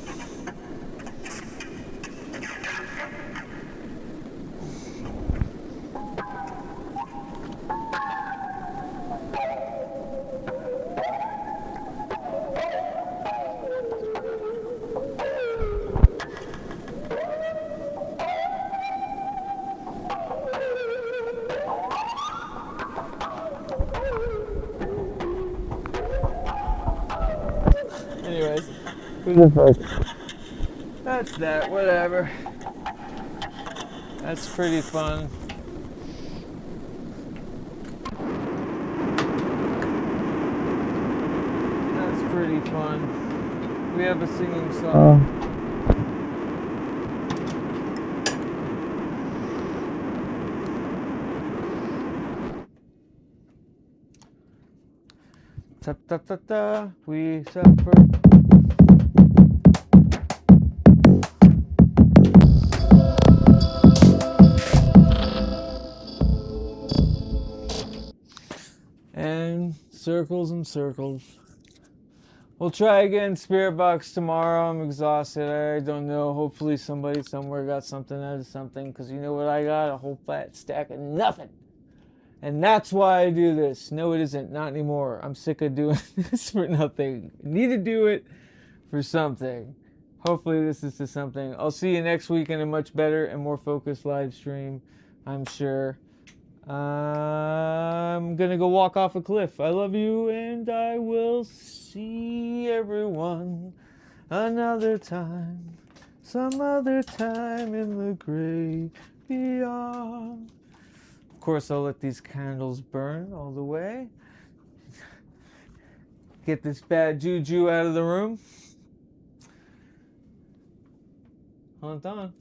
Anyways, that's that, whatever. That's pretty fun. That's pretty fun. We have a singing song. Ta ta ta ta, we suffer. And circles and circles. We'll try again, Spirit Box, tomorrow. I'm exhausted. I don't know. Hopefully somebody somewhere got something out of something, because you know what I got? A whole fat stack of nothing. And that's why I do this. No, it isn't. Not anymore. I'm sick of doing this for nothing. I need to do it for something. Hopefully this is to something. I'll see you next week in a much better and more focused live stream, I'm sure. I'm gonna go walk off a cliff. I love you, and I will see everyone another time, some other time in the great beyond. Of course, I'll let these candles burn all the way. Get this bad juju out of the room. Hunt on.